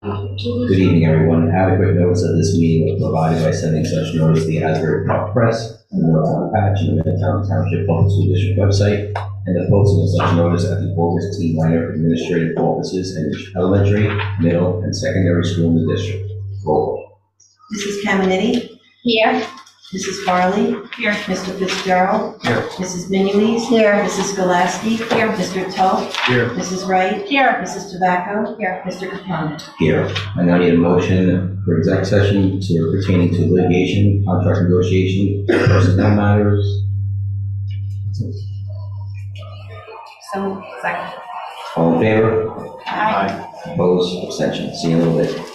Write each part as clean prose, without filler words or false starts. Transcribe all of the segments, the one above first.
Good evening, everyone. Adequate notice of this meeting was provided by sending such notice to the Asbury Park Press, the Middletown Patch, and the Middletown Township Public School District website, and the posting of such notice at the August T. Minor administrative offices in each elementary, middle, and secondary school in the district. Roll call. Mrs. Caminiti? Here. Mrs. Farley? Here. Mr. Fitzgerald? Here. Mrs. Minuis? Here. Mrs. Skolasky? Here. Mr. Toth? Here. Mrs. Wright? Here. Mrs. Tobacco? Here. Mr. Capone? Here. I now need a motion for exec session pertaining to litigation, contract negotiation, personnel matters. So, second. All in favor? Aye. Opposed? Abstention. See you in a little bit.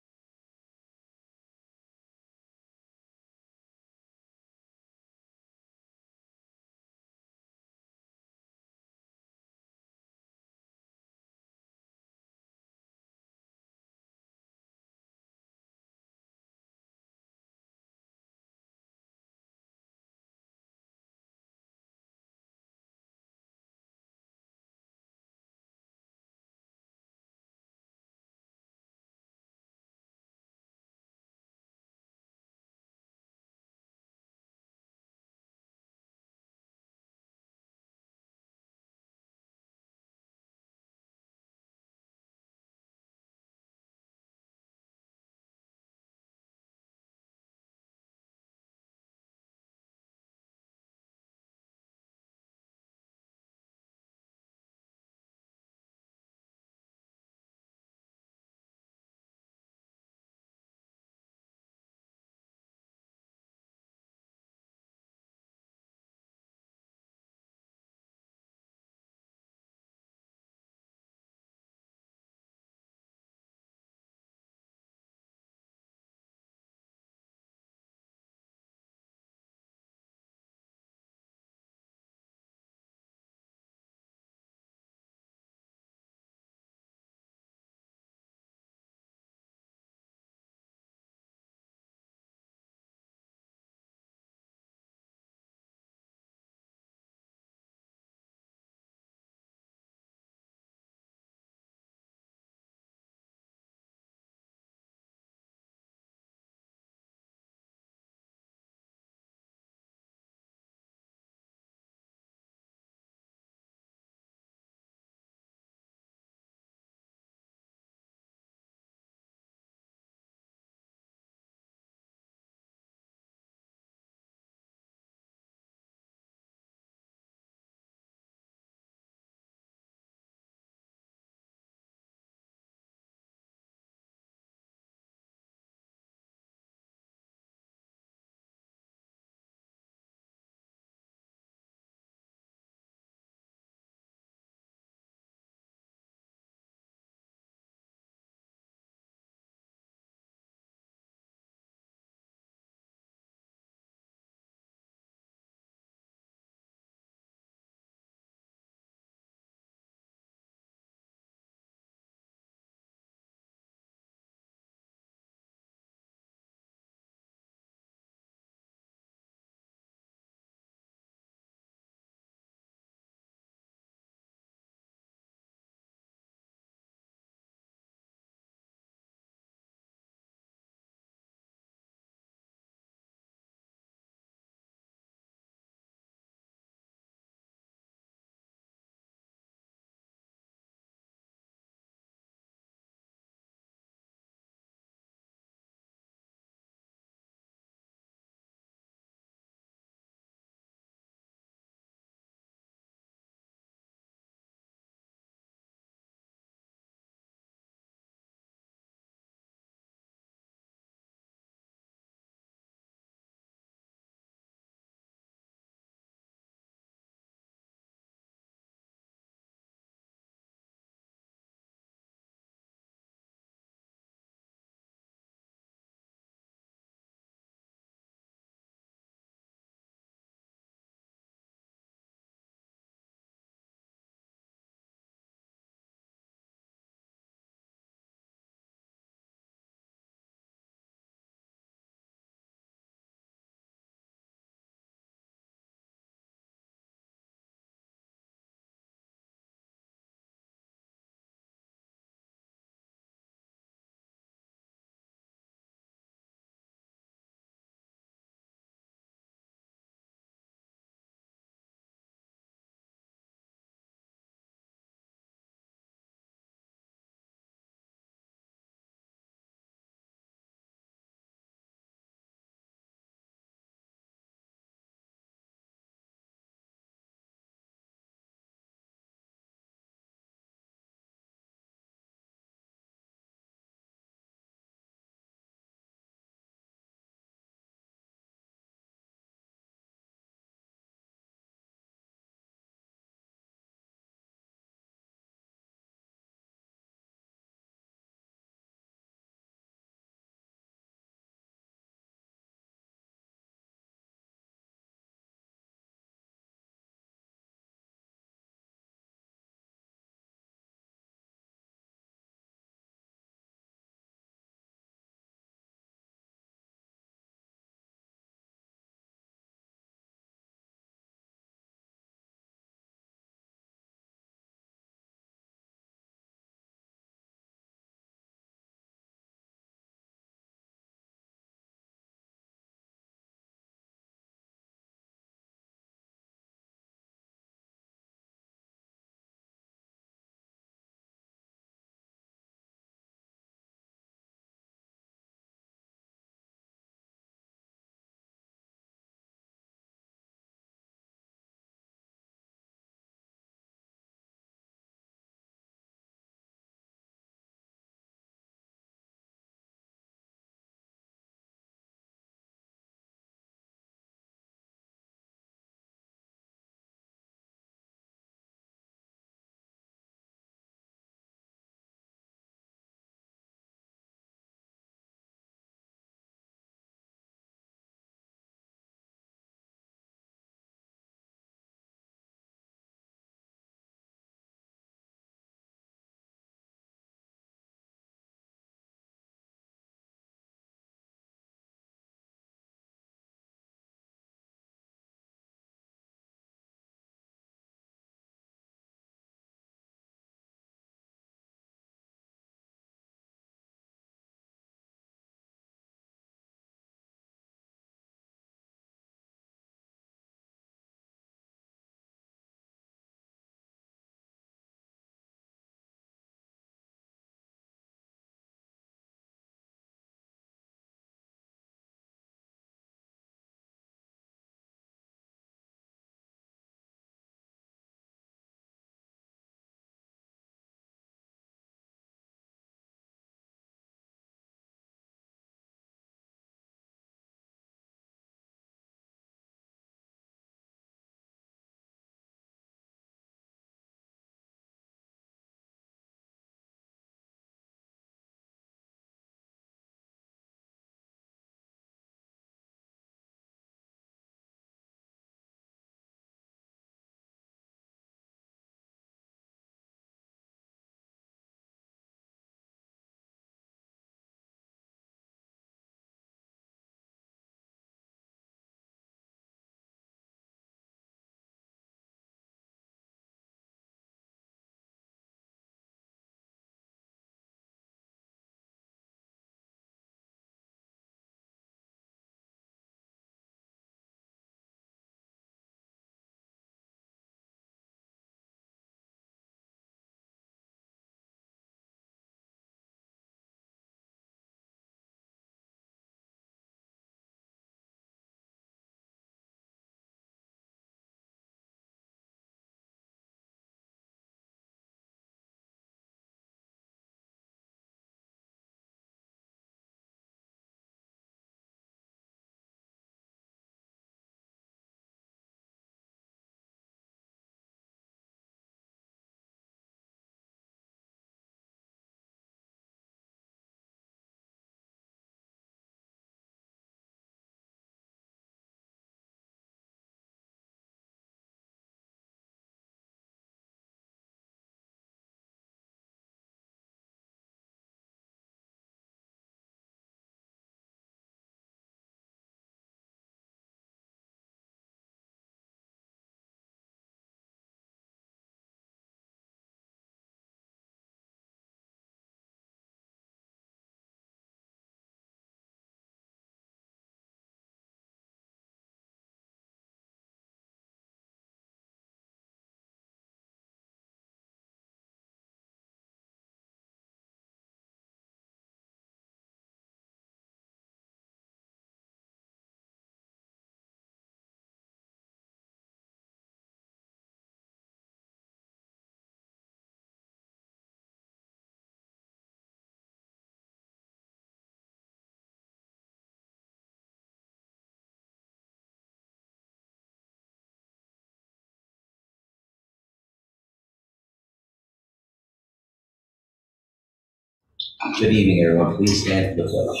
Good evening, everyone. Please stand for the pledge.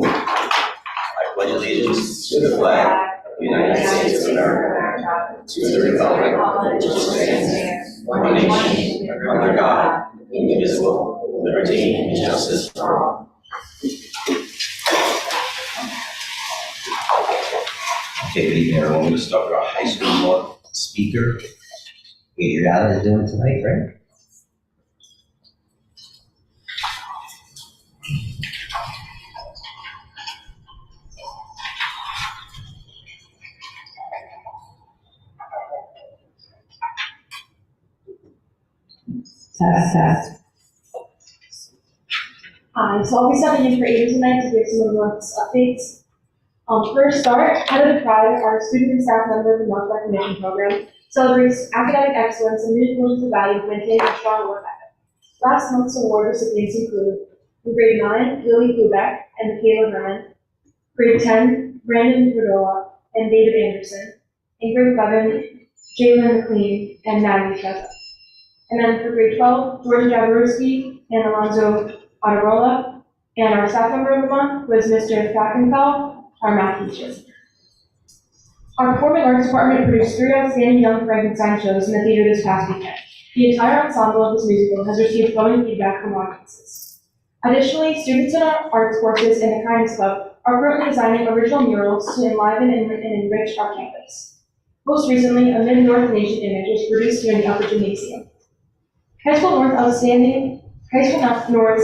I pledge allegiance to the flag of the United States of America, to the republic which stands one nation under God, indivisible, with liberty and justice for all. Okay, good evening, everyone. We're going to start with our high school speaker. Adriana is doing tonight, right? Test. Hi, so I'll be stepping in for Ada tonight to give some of the month's updates. First start, Head of the Pride, our student and staff member of the month recognition program, celebrates academic excellence and reinforces the value of maintaining a strong work ethic. Last month's award recipients include, in grade 9, Lily Lubeck and Michaela Herman, grade 10, Brandon Verdola and David Anderson, in grade 11, Jalen McLean and Natalie Trezza. And then for grade 12, George Jaworski and Alonzo Otarola. And our staff member of the month was Mr. Falkenfeld, our math teacher. Our performing arts department produced 3 outstanding Young Frankenstein shows in the theater this past weekend. The entire ensemble of this musical has received glowing feedback from audiences. Additionally, students in our arts courses and the Kindness Club are currently designing original murals to enliven and enrich our campus. Most recently, a Mid-North Nation image was produced here in the Upper Gymnasium. High School North's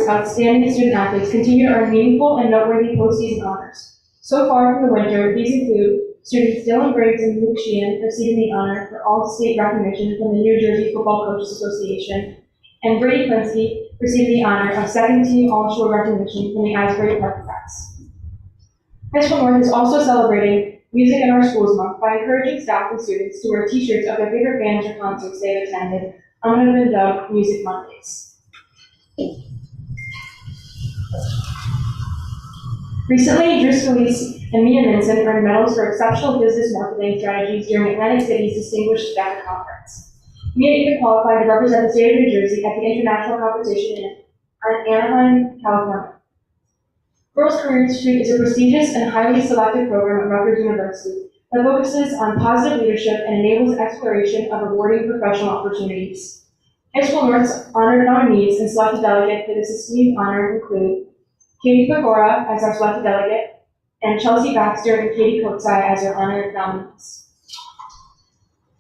outstanding student athletes continue to earn meaningful and noteworthy postseason honors. So far from the winter, these include students Dylan Briggs and Luke Sheehan receiving the honor for all-state recognition from the New Jersey Football Coaches Association, and Brady Klinsky receiving the honor of second-team all-shore recognition from the Asbury Park Press. High School North is also celebrating Music in Our Schools Month by encouraging staff and students to wear t-shirts of their favorite bands or concerts they have attended on what have been dubbed Music Mondays. Recently, Drew Scalise and Mia Minson earned medals for exceptional business marketing strategies during Atlantic City's Distinguished Staff Conference. Mia even qualified to represent the state of New Jersey at the international competition in Anaheim, California. Girls Career Institute is a prestigious and highly selective program at Rutgers University that focuses on positive leadership and enables exploration of rewarding professional opportunities. High School North's honored nominees and selected delegate for this esteemed honor include Katie Pagora as our selected delegate, and Chelsea Baxter and Katie Koksai as our honored nominees.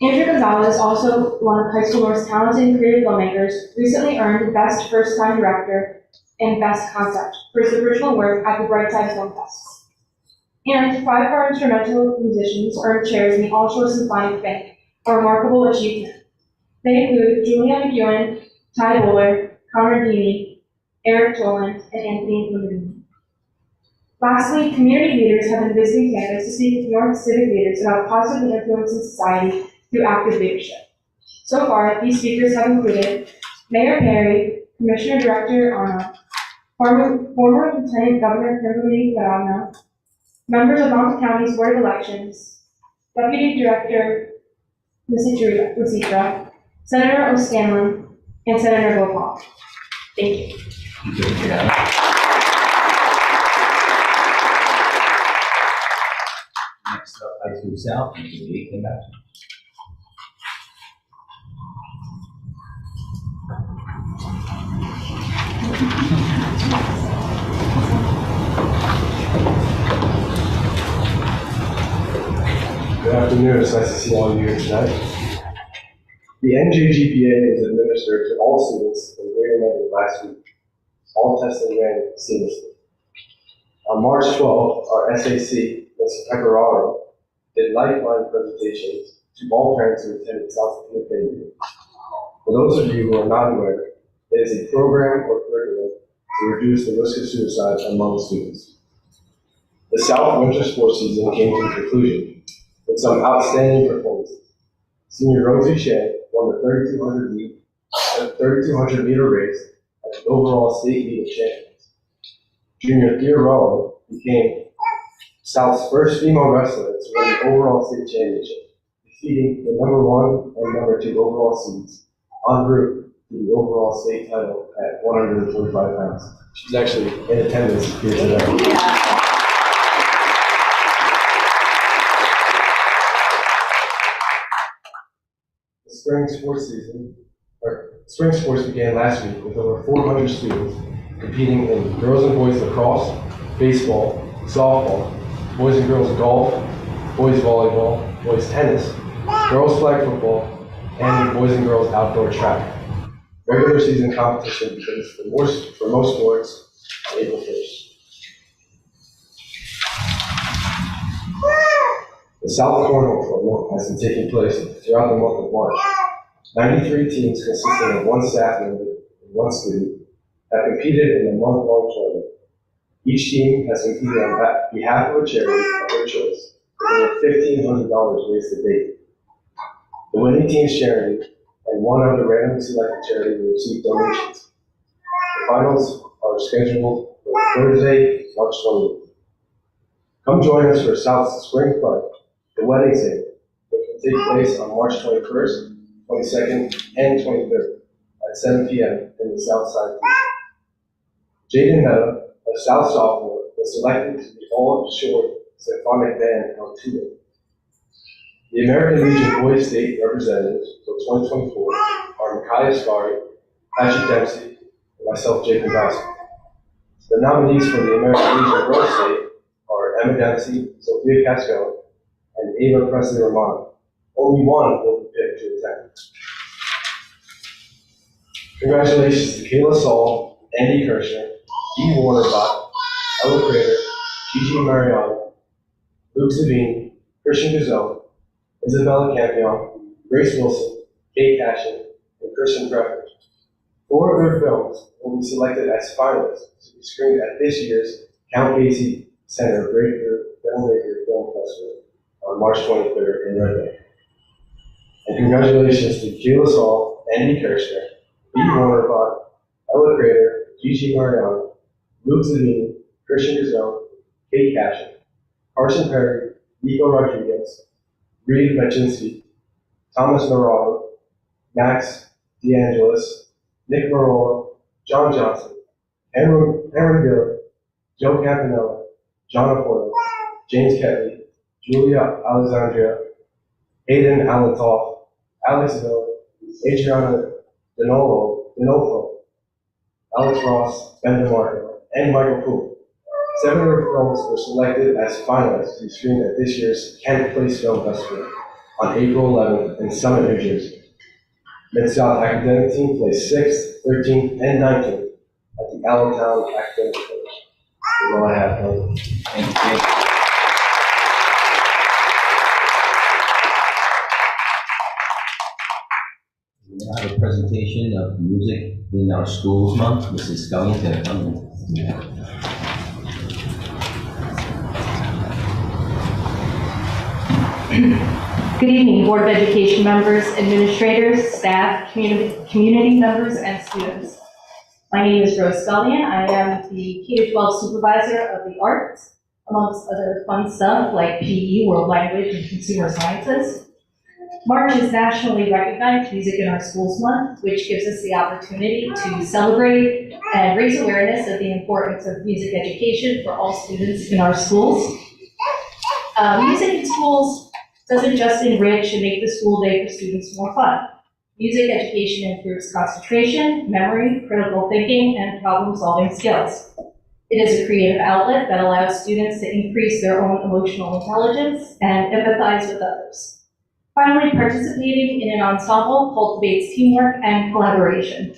Andrew Gonzalez, also one of High School North's talented and creative filmmakers, recently earned Best First-Time Director and Best Concept for his original work at the Brightside Film Fest. And 5 of our instrumental musicians earned chairs in the All Shore Symphonic Bank, a remarkable achievement. They include Julia McEwen, Ty Bowler, Connor Dini, Eric Toland, and Anthony Levine. Lastly, community leaders have been visiting campus to speak with North civic leaders about positively influencing society through active leadership. So far, these speakers have included Mayor Perry, Commissioner Director Arno, former Lieutenant Governor Kimberly Garagno, members of Monmouth County's Board of Elections, Deputy Director Lucitra, Senator O'Scanlan, and Senator Gopal. Thank you. Next up, High School South, and Lee came back. Good afternoon, it's nice to see all of you here tonight. The NJGPA is administered to all students in grade 11 last week. All testing ran seamlessly. On March 12th, our SAC, Mr. Pecoraro, did lifeline presentations to all parents who attended South Community meeting. For those of you who are not aware, it is a program or curriculum to reduce the risk of suicide among students. The South winter sports season came to a conclusion with some outstanding performances. Senior Rosie Shea won the 3,200 meter race as the overall state meet of champions. Junior Thea Rowan became South's first female wrestler to win the overall state championship, defeating the number 1 and number 2 overall seeds en route to the overall state title at 145 pounds. She's actually in attendance here today. The spring sports began last week with over 400 students competing in girls and boys lacrosse, baseball, softball, boys and girls golf, boys volleyball, boys tennis, girls flag football, and boys and girls outdoor track. Regular season competition begins for most sports on April 1st. The South Cornhole Tournament has been taking place throughout the month of March. 93 teams consisting of one staff member and one student have competed in the month-long tournament. Each team has competed on behalf of a charity of their choice, with over $1,500 raised to date. The winning team's charity and one other randomly selected charity will receive donations. The finals are scheduled for Thursday, March 20th. Come join us for South's Spring Fun, the wedding sing, which will take place on March 21st, 22nd, and 23rd at 7 p.m. in the South Side Theater. Jaden Meta, a South sophomore, was selected to the All-Shore Symphonic Band on tour. The American Legion Boys State representatives for 2024 are Micaiah Scarry, Patrick Dempsey, and myself, Jacob Dawson. The nominees for the American Legion Girls State are Emma Dempsey, Sophia Casco, and Ava Presley Romano. Only one will be picked to attend. Congratulations to Kayla Saul, Andy Kirshner, Dee Warnerbach, Ella Crater, Gigi Mariano, Luke Savini, Christian Guzzo, Isabella Campion, Grace Wilson, Kate Cashin, and Christian Trevor. 4 of their films will be selected as finalists to be screened at this year's Count Basie Center Breakthrough Filmmaker Film Festival on March 23rd in Red Bank. And congratulations to Kayla Saul, Andy Kirshner, Dee Warnerbach, Ella Crater, Gigi Mariano, Luke Zavini, Christian Guzzo, Kate Cashin, Carson Perry, Nico Rodriguez, Reed Machinsky, Thomas Morado, Max DeAngelis, Nick Marola, John Johnson, Henry Gill, Joe Campanella, John Apollo, James Ketley, Julia Alexandria, Hayden Allentoff, Alex Miller, Adriana Denolfo, Alex Ross, Ben DeMarco, and Michael Poole. 7 of their films were selected as finalists to be screened at this year's Kent Place Film Festival on April 11th in Summit, New Jersey. Mid-South Academic Team placed 6th, 13th, and 19th at the Allentown Academic College. That's all I have. Thank you. We have a presentation of music in our schools month. Mrs. Scully, to come. Good evening, Board of Education members, administrators, staff, community members, and students. My name is Rose Scullion. I am the K-12 supervisor of the arts, amongst other fun stuff like PE, world language, and consumer sciences. March is nationally recognized Music in Our Schools Month, which gives us the opportunity to celebrate and raise awareness of the importance of music education for all students in our schools. Music in schools doesn't just enrich and make the school day for students more fun. Music education improves concentration, memory, critical thinking, and problem-solving skills. It is a creative outlet that allows students to increase their own emotional intelligence and empathize with others. Finally, participating in an ensemble cultivates teamwork and collaboration.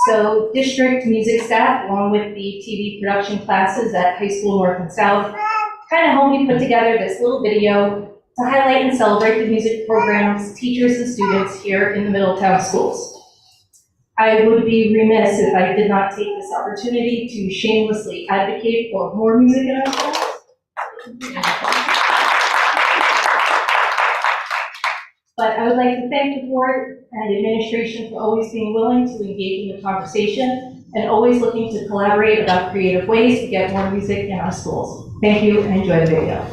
So district music staff, along with the TV production classes at High School North and South, kind of helped me put together this little video to highlight and celebrate the music programs, teachers, and students here in the Middletown schools. I would be remiss if I did not take this opportunity to shamelessly advocate for more music in our schools. But I would like to thank the board and administration for always being willing to engage in the conversation and always looking to collaborate about creative ways to get more music in our schools. Thank you and enjoy the video.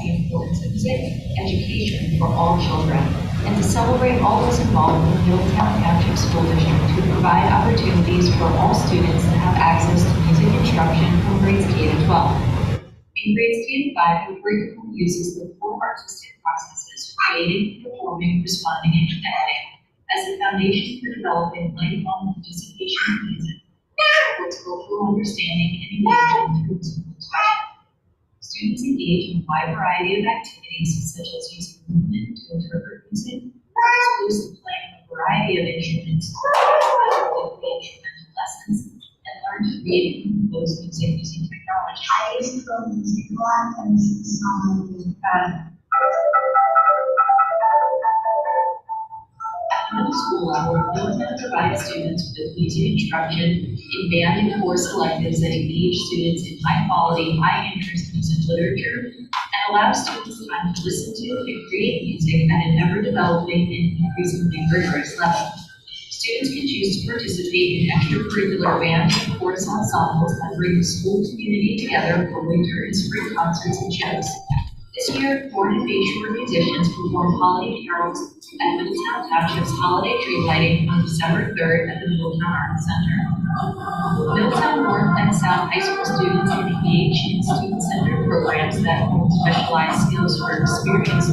the importance of music education for all children, and to celebrate all those involved in the Middletown Township School District to provide opportunities for all students to have access to music instruction from grades K to 12. In grades K to 5, the curriculum uses the 4 artistic processes: creating, performing, responding, and connecting as the foundation for developing lifelong participation in music, supports cultural understanding and engagement through musical expression. Students engage in a wide variety of activities such as using movement to interpret music, exclusive playing a variety of instruments, instrumental lessons, and learn to create and compose music using technology. I used to go to music class and At the middle school level, Middletown provides students with music instruction in band and chorus selectives that engage students in high-quality, high-interest music literature and allow students time to listen to and create music at an ever-developing and increasingly rigorous level. Students can choose to participate in extracurricular band and chorus ensembles that bring the school community together for winter and spring concerts and shows. This year, Horn and Bayshore musicians perform holiday carols at Middletown Township's holiday tree lighting on December 3rd at the Middletown Arts Center. Middletown North and South High School students can engage in student-centered programs that hold specialized skills for experienced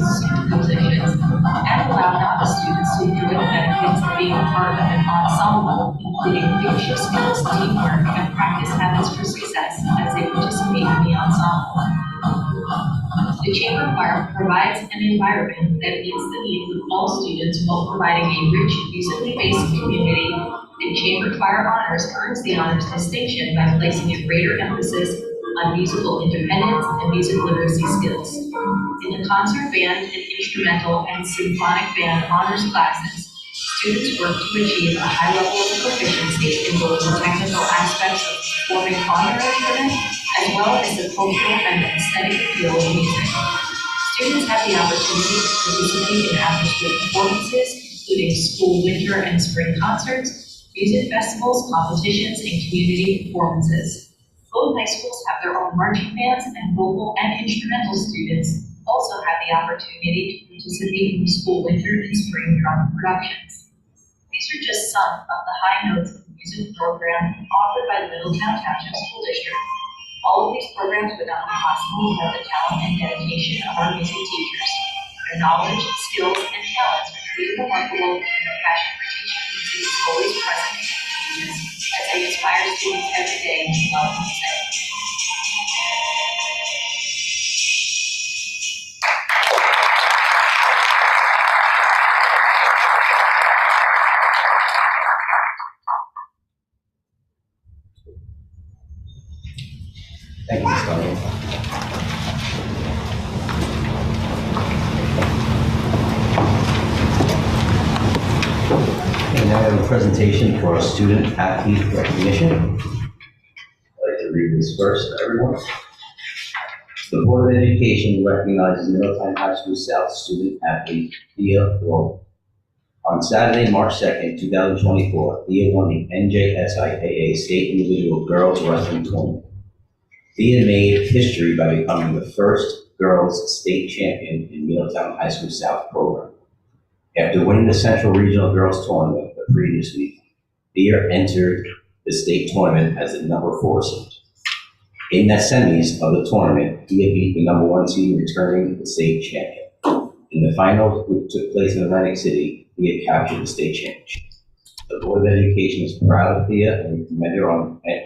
musicians and allow novice students to enjoy the benefits of being a part of an ensemble, including leadership skills, teamwork, and practice habits for success as they participate in the ensemble. The Chamber Choir provides an environment that meets the needs of all students while providing a rich, musically based community, and Chamber Choir Honors earns the honors distinction by placing a greater emphasis on musical independence and music literacy skills. In the concert band and instrumental and symphonic band honors classes, students work to achieve a high level of proficiency in both the technical aspects of performing on their instrument as well as the cultural and aesthetic appeal of music. Students have the opportunity to participate in after-school performances, including school winter and spring concerts, music festivals, competitions, and community performances. Both high schools have their own marching bands, and vocal and instrumental students also have the opportunity to participate in school winter and spring drum productions. These are just some of the high notes of the music program offered by the Middletown Township School District. All of these programs would not be possible without the talent and dedication of our music teachers. Their knowledge, skills, and talents are truly remarkable, and their passion for teaching music is always present in the students as they inspire students every day to love music. Thank you, Ms. Garland. And now I have a presentation for our student athlete recognition. I'd like to read this first to everyone. The Board of Education recognizes Middletown High School South student athlete Thea Wolf. On Saturday, March 2nd, 2024, Thea won the NJSIAA State Individual Girls Wrestling Tournament. Thea made history by becoming the first girls state champion in Middletown High School South program. After winning the Central Regional Girls Tournament the previous week, Thea entered the state tournament as the number 4 seed. In the semis of the tournament, Thea beat the number 1 seed, returning the state champion. In the finals, which took place in Atlantic City, Thea captured the state championship. The Board of Education is proud of Thea and we commend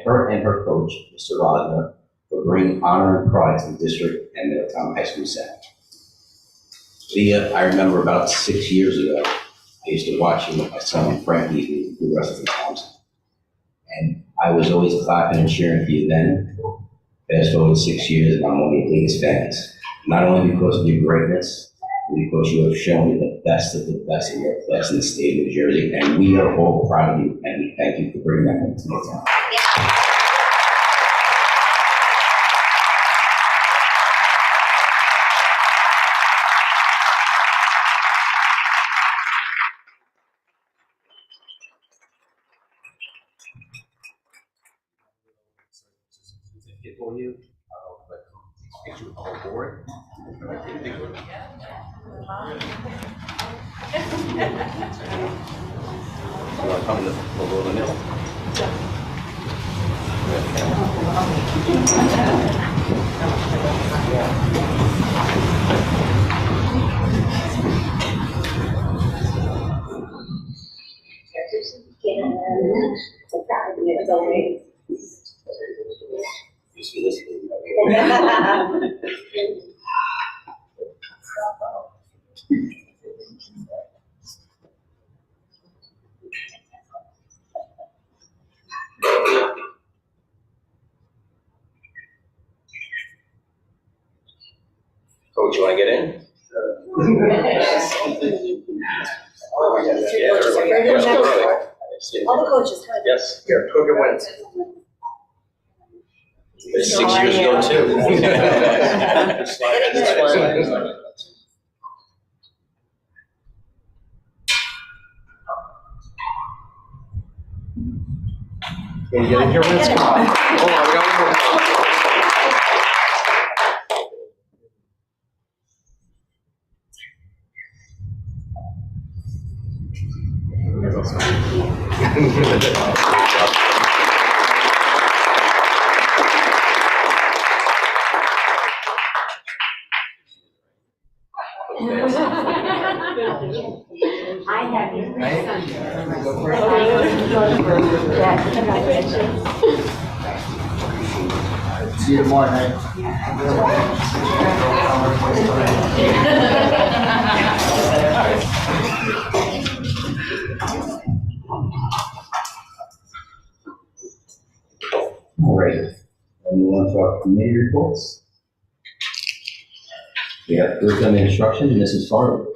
her and her coach, Mr. Rodner, for bringing honor and pride to the district and Middletown High School South. Thea, I remember about 6 years ago, I used to watch you with my son Frankie, who wrestled in Thompson. And I was always clapping and cheering for you then. Fast forward 6 years, and I'm one of your biggest fans. Not only because of your greatness, but because you have shown me the best of your class in the state of New Jersey. And we are all proud of you, and we thank you for bringing that home to Middletown. For you, picture with the whole board. You want to come in the little middle? You see this? Coach, you want to get in? Yeah, everybody. All the coaches, come on. Yes. Here, Cook wins. It's 6 years ago too. Can you get in here, Vince? Come on. Hold on, we got one more. I have you. See you tomorrow night. All right, and move on to our committee reports. We have curriculum and instruction, and Mrs. Farley.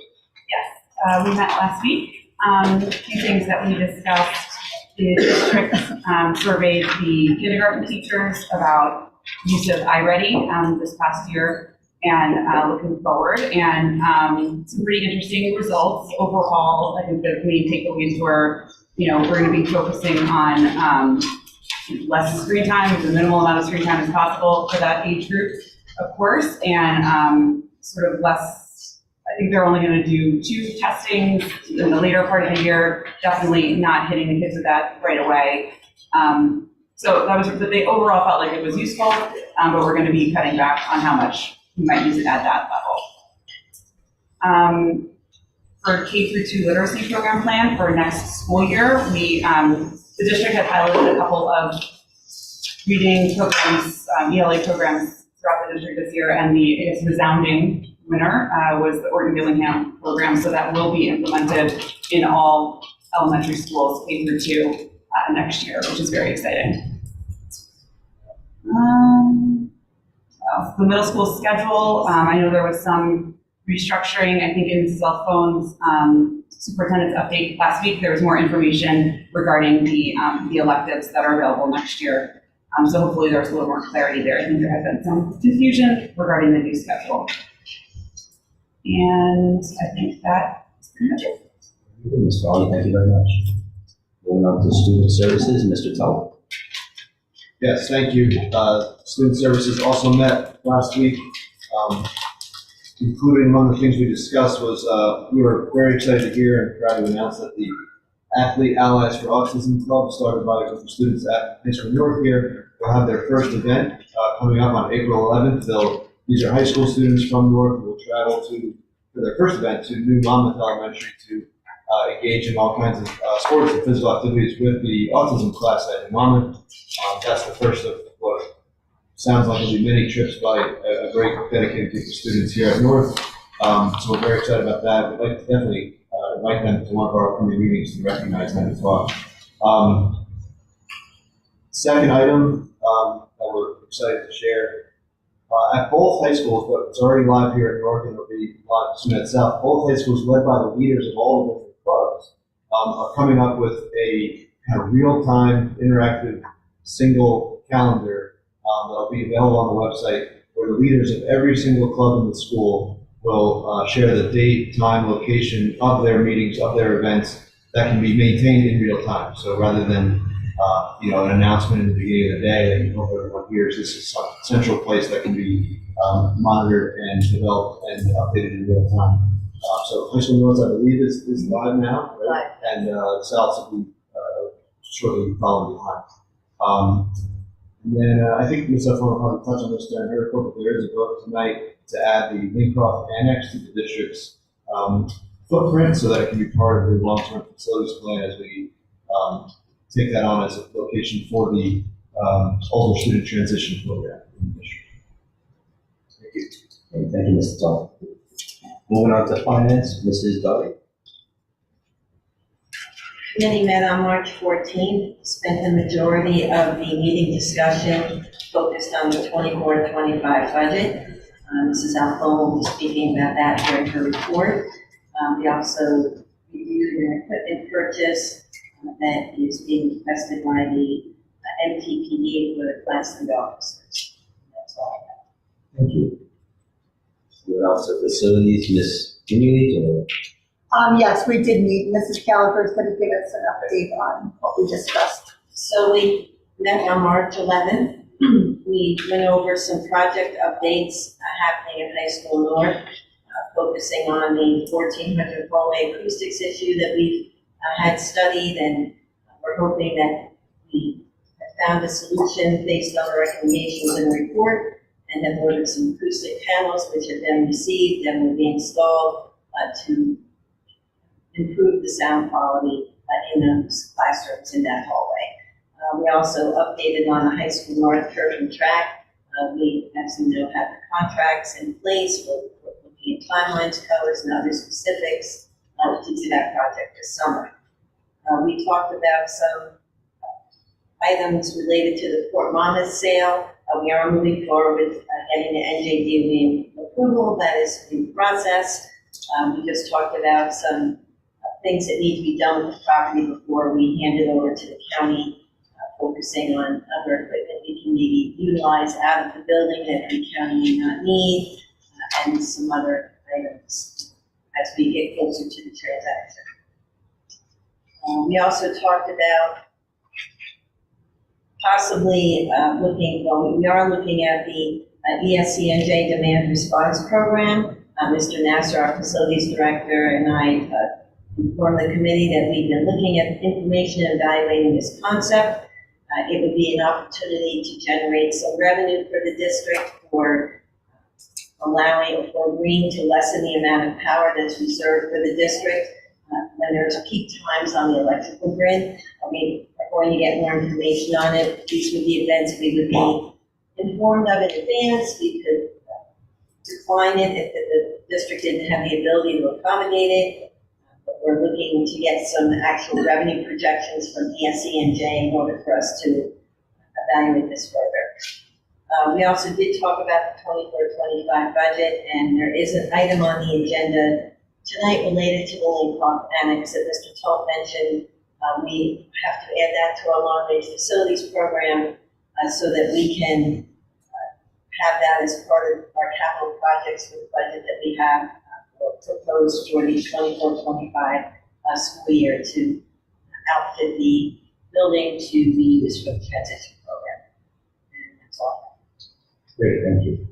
We met last week. A few things that we discussed. The district surveyed the kindergarten teachers about use of iReady this past year and looking forward. And some pretty interesting results overall. I think the main takeaways were, we're going to be focusing on less screen time, the minimal amount of screen time as possible for that age group, of course, and sort of less. I think they're only going to do 2 testings in the later part of the year, definitely not hitting the kids with that right away. So that was, but they overall felt like it was useful, but we're going to be cutting back on how much we might use it at that level. For K through 2 literacy program plan for next school year, we, the district had piloted a couple of reading programs, ELA programs throughout the district this year, and the resounding winner was the Orton-Gillingham program, so that will be implemented in all elementary schools K through 2 next year, which is very exciting. The middle school schedule, I know there was some restructuring, I think in cell phones, superintendent's update last week, there was more information regarding the electives that are available next year. So hopefully there's a little more clarity there. I think there has been some confusion regarding the new schedule. And I think that's pretty much it. Ms. Farley, thank you very much. Moving on to student services, Mr. Tull. Yes, thank you. Student Services also met last week. Including among the things we discussed was we were very excited to hear and proud to announce that the Athlete Allies for Autism Club, started by a group of students at High School North here, will have their first event coming up on April 11th. These are high school students from North who will travel for their first event to New Monmouth Elementary to engage in all kinds of sports and physical activities with the autism class at New Monmouth. That's the first of what sounds like it'll be many trips by a great dedicated group of students here at North. So we're very excited about that. We'd like to definitely invite them to one of our upcoming meetings to recognize them as well. Second item that we're excited to share. At both high schools, but it's already live here at North and it'll be live soon at South, both high schools led by the leaders of all the different clubs are coming up with a kind of real-time interactive single calendar that'll be available on the website where the leaders of every single club in the school will share the date, time, location of their meetings, of their events that can be maintained in real time. So rather than an announcement in the beginning of the day that you hope everyone hears. This is some central place that can be monitored and developed and updated in real time. So high school notes, I believe, is live now, right? And South will be shortly following behind. And then I think Ms. F. will probably touch on this during her report, but there is a vote tonight to add the Lincroft Annex to the district's footprint so that it can be part of the long-term facilities plan as we take that on as a location for the older student transition program in the district. Thank you. Okay, thank you, Mr. Tull. Moving on to finance, Mrs. Dudley. Committee met on March 14th, spent the majority of the meeting discussion focused on the 24-25 budget. Mrs. Alfone will be speaking about that during her report. We also reviewed an equipment purchase that is being requested by the MTPS for the class and officers. That's all I have. Thank you. What else? Facilities, Ms. Dinwiddie, or? Yes, we did meet. Mrs. Caliper is going to give us an update on what we discussed. So we met on March 11th. We went over some project updates happening at High School North, focusing on the 1400 hallway acoustics issue that we had studied, and we're hoping that we have found a solution based on the recommendations in the report, and have ordered some acoustic panels which have been received and will be installed to improve the sound quality in those classrooms in that hallway. We also updated on the High School North turf and track. We, as you know, have the contracts in place. We're looking at timelines, colors, and other specifics to do that project this summer. We talked about some items related to the Fort Monmouth sale. We are moving forward with getting the NJDOE approval. That is in process. We just talked about some things that need to be done with the property before we hand it over to the county, focusing on other equipment we can maybe utilize out of the building that the county may not need, and some other items as we get closer to the transaction. We also talked about possibly we are looking at the ESCNJ Demand Response Program. Mr. Nasser, our facilities director, and I informed the committee that we've been looking at information and evaluating this concept. It would be an opportunity to generate some revenue for the district for allowing for green to lessen the amount of power that's reserved for the district. When there's peak times on the electrical grid, we are going to get more information on it. These would be events we would be informed of in advance. We could decline it if the district didn't have the ability to accommodate it. But we're looking to get some actual revenue projections from ESCNJ in order for us to evaluate this further. We also did talk about the 24-25 budget, and there is an item on the agenda tonight related to the Lincroft Annex that Mr. Tull mentioned. We have to add that to our long-range facilities program so that we can have that as part of our capital projects for the budget that we have proposed for the 24-25 school year to outfit the building to be used for the transition program. And that's all. Great, thank you.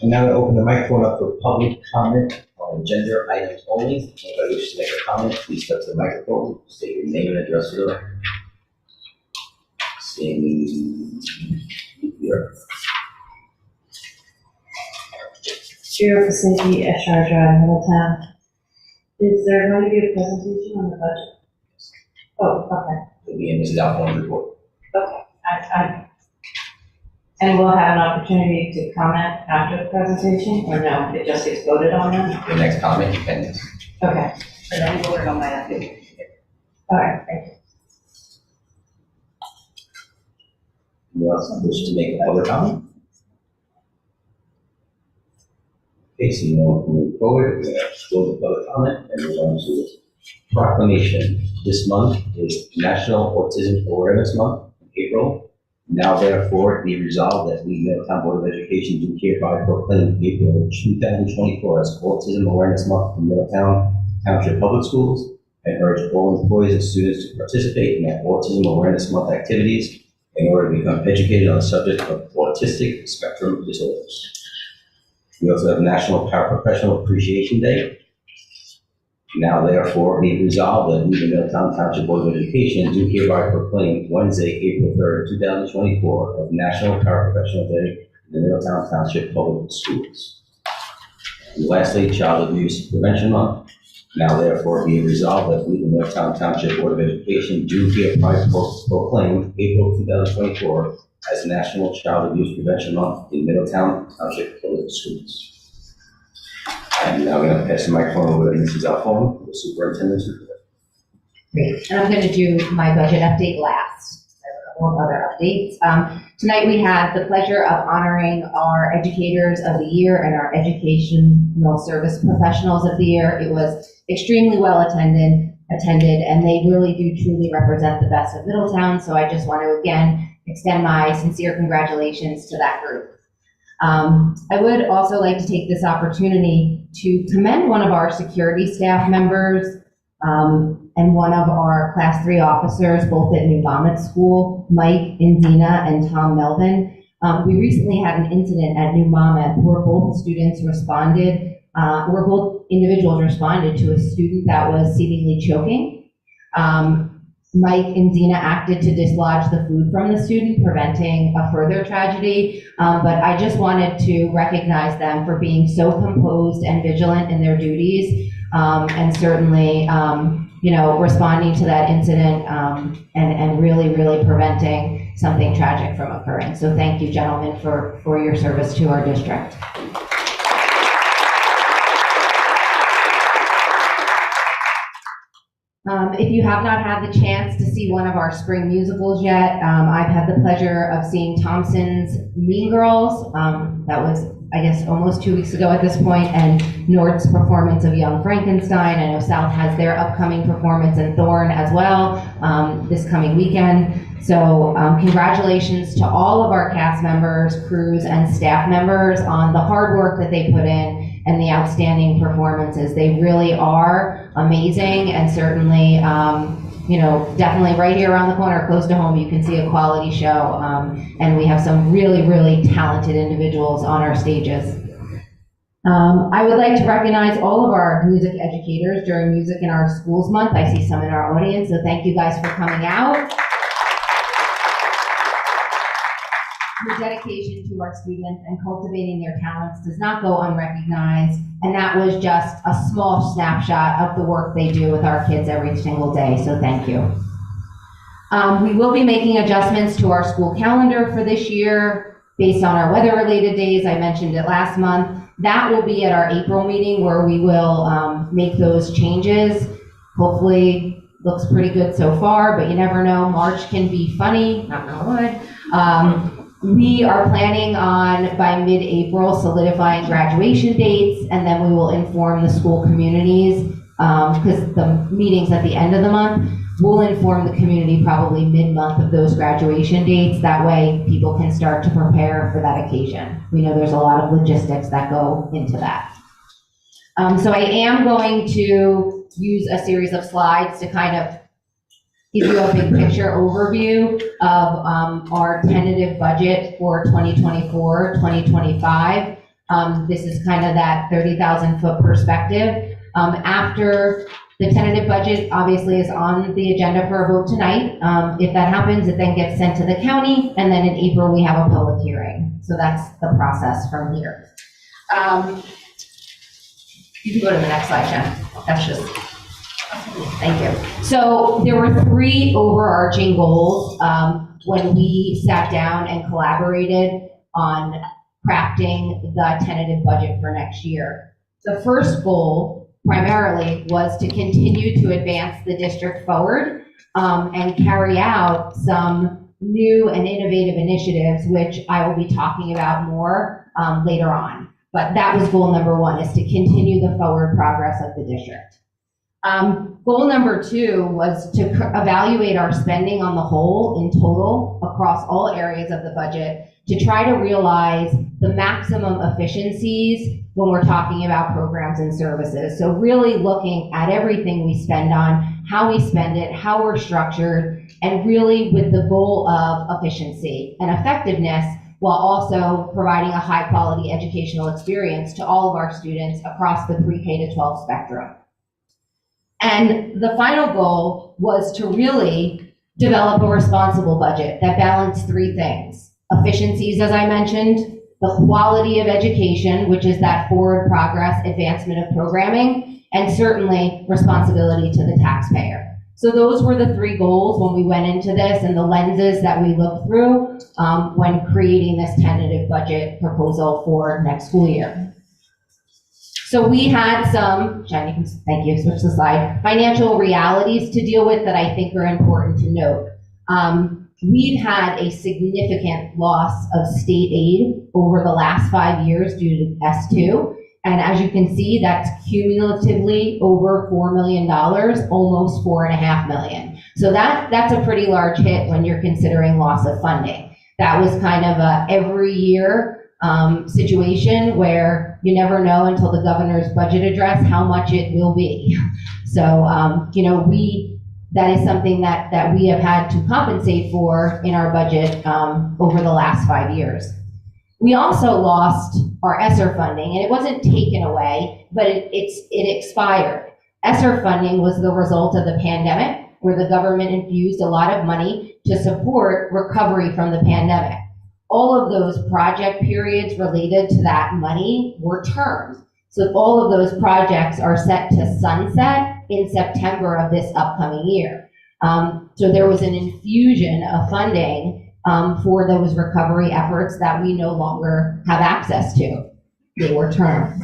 And now to open the microphone up for public comment on agenda items only. If anybody wishes to make a comment, please step to the microphone, state your name and address for the record. Seeing here. Chair for Safety at Sharjah, Middletown. Is there going to be a presentation on the budget? Oh, okay. It'll be in Mrs. Alphone's report. Okay. And we'll have an opportunity to comment after the presentation, or no, it just gets voted on then? The next comment, you can. Okay. And then voted on by that. All right, thank you. Anyone else wish to make a public comment? Okay, so you know, move forward, we're going to close the public comment and move on to proclamation. This month is National Autism Awareness Month in April. Now therefore be resolved that we, Middletown Board of Education, do hereby proclaim April 2024 as Autism Awareness Month in Middletown Township Public Schools. and urge all employees and students to participate in the Autism Awareness Month activities in order to become educated on the subject of autistic spectrum disorders. We also have National Paraprofessional Appreciation Day. Now therefore be resolved that we, the Middletown Township Board of Education, do hereby proclaim Wednesday, April 3rd, 2024 as National Paraprofessional Day in the Middletown Township Public Schools. And lastly, Child Abuse Prevention Month. Now therefore be resolved that we, the Middletown Township Board of Education, do hereby proclaim April 2024 as National Child Abuse Prevention Month in Middletown Township Public Schools. And now I'm going to pass the microphone over to Mrs. Alphone, the superintendent's report. Great, and I'm going to do my budget update last. There are a couple of other updates. Tonight we had the pleasure of honoring our Educators of the Year and our Educational Service Professionals of the Year. It was extremely well attended, and they really do truly represent the best of Middletown. So I just want to again extend my sincere congratulations to that group. I would also like to take this opportunity to commend one of our security staff members and one of our Class 3 officers, both at New Monmouth School, Mike Indina and Tom Melvin. We recently had an incident at New Monmouth where both individuals responded to a student that was seemingly choking. Mike and Dina acted to dislodge the food from the student, preventing a further tragedy. But I just wanted to recognize them for being so composed and vigilant in their duties, and certainly, responding to that incident and really, really preventing something tragic from occurring. So thank you, gentlemen, for your service to our district. If you have not had the chance to see one of our spring musicals yet, I've had the pleasure of seeing Thompson's Mean Girls. That was, I guess, almost 2 weeks ago at this point, and North's performance of Young Frankenstein. I know South has their upcoming performance in Thorn as well this coming weekend. So congratulations to all of our cast members, crews, and staff members on the hard work that they put in and the outstanding performances. They really are amazing, and certainly, definitely right here around the corner, close to home, you can see a quality show, and we have some really, really talented individuals on our stages. I would like to recognize all of our music educators during Music in Our Schools Month. I see some in our audience, so thank you guys for coming out. Your dedication to our students and cultivating their talents does not go unrecognized, and that was just a small snapshot of the work they do with our kids every single day, so thank you. We will be making adjustments to our school calendar for this year based on our weather-related days. I mentioned it last month. That will be at our April meeting where we will make those changes. Hopefully, looks pretty good so far, but you never know. March can be funny, knock on wood. We are planning on, by mid-April, solidifying graduation dates, and then we will inform the school communities, because the meeting's at the end of the month. We'll inform the community probably mid-month of those graduation dates. That way, people can start to prepare for that occasion. We know there's a lot of logistics that go into that. So I am going to use a series of slides to kind of give you a big picture overview of our tentative budget for 2024, 2025. This is kind of that 30,000 foot perspective. After the tentative budget obviously is on the agenda for a vote tonight. If that happens, it then gets sent to the county, and then in April we have a public hearing. So that's the process from here. You can go to the next slide, Jen. That's just, thank you. So there were 3 overarching goals when we sat down and collaborated on crafting the tentative budget for next year. The first goal primarily was to continue to advance the district forward and carry out some new and innovative initiatives, which I will be talking about more later on. But that was goal number 1, is to continue the forward progress of the district. Goal number 2 was to evaluate our spending on the whole in total across all areas of the budget to try to realize the maximum efficiencies when we're talking about programs and services. So really looking at everything we spend on how we spend it, how we're structured, and really with the goal of efficiency and effectiveness, while also providing a high-quality educational experience to all of our students across the pre-K to 12 spectrum. And the final goal was to really develop a responsible budget that balanced three things: efficiencies, as I mentioned, the quality of education, which is that forward progress advancement of programming, and certainly responsibility to the taxpayer. So those were the three goals when we went into this and the lenses that we looked through when creating this tentative budget proposal for next school year. So we had some, Jen, you can, thank you, switch the slide, financial realities to deal with that I think are important to note. We've had a significant loss of state aid over the last 5 years due to S2. And as you can see, that's cumulatively over $4 million, almost $4.5 million. So that's a pretty large hit when you're considering loss of funding. That was kind of a every year situation where you never know until the governor's budget address how much it will be. So, that is something that we have had to compensate for in our budget over the last 5 years. We also lost our ESSER funding, and it wasn't taken away, but it expired. ESSER funding was the result of the pandemic, where the government infused a lot of money to support recovery from the pandemic. All of those project periods related to that money were termed. So all of those projects are set to sunset in September of this upcoming year. So there was an infusion of funding for those recovery efforts that we no longer have access to. They were termed.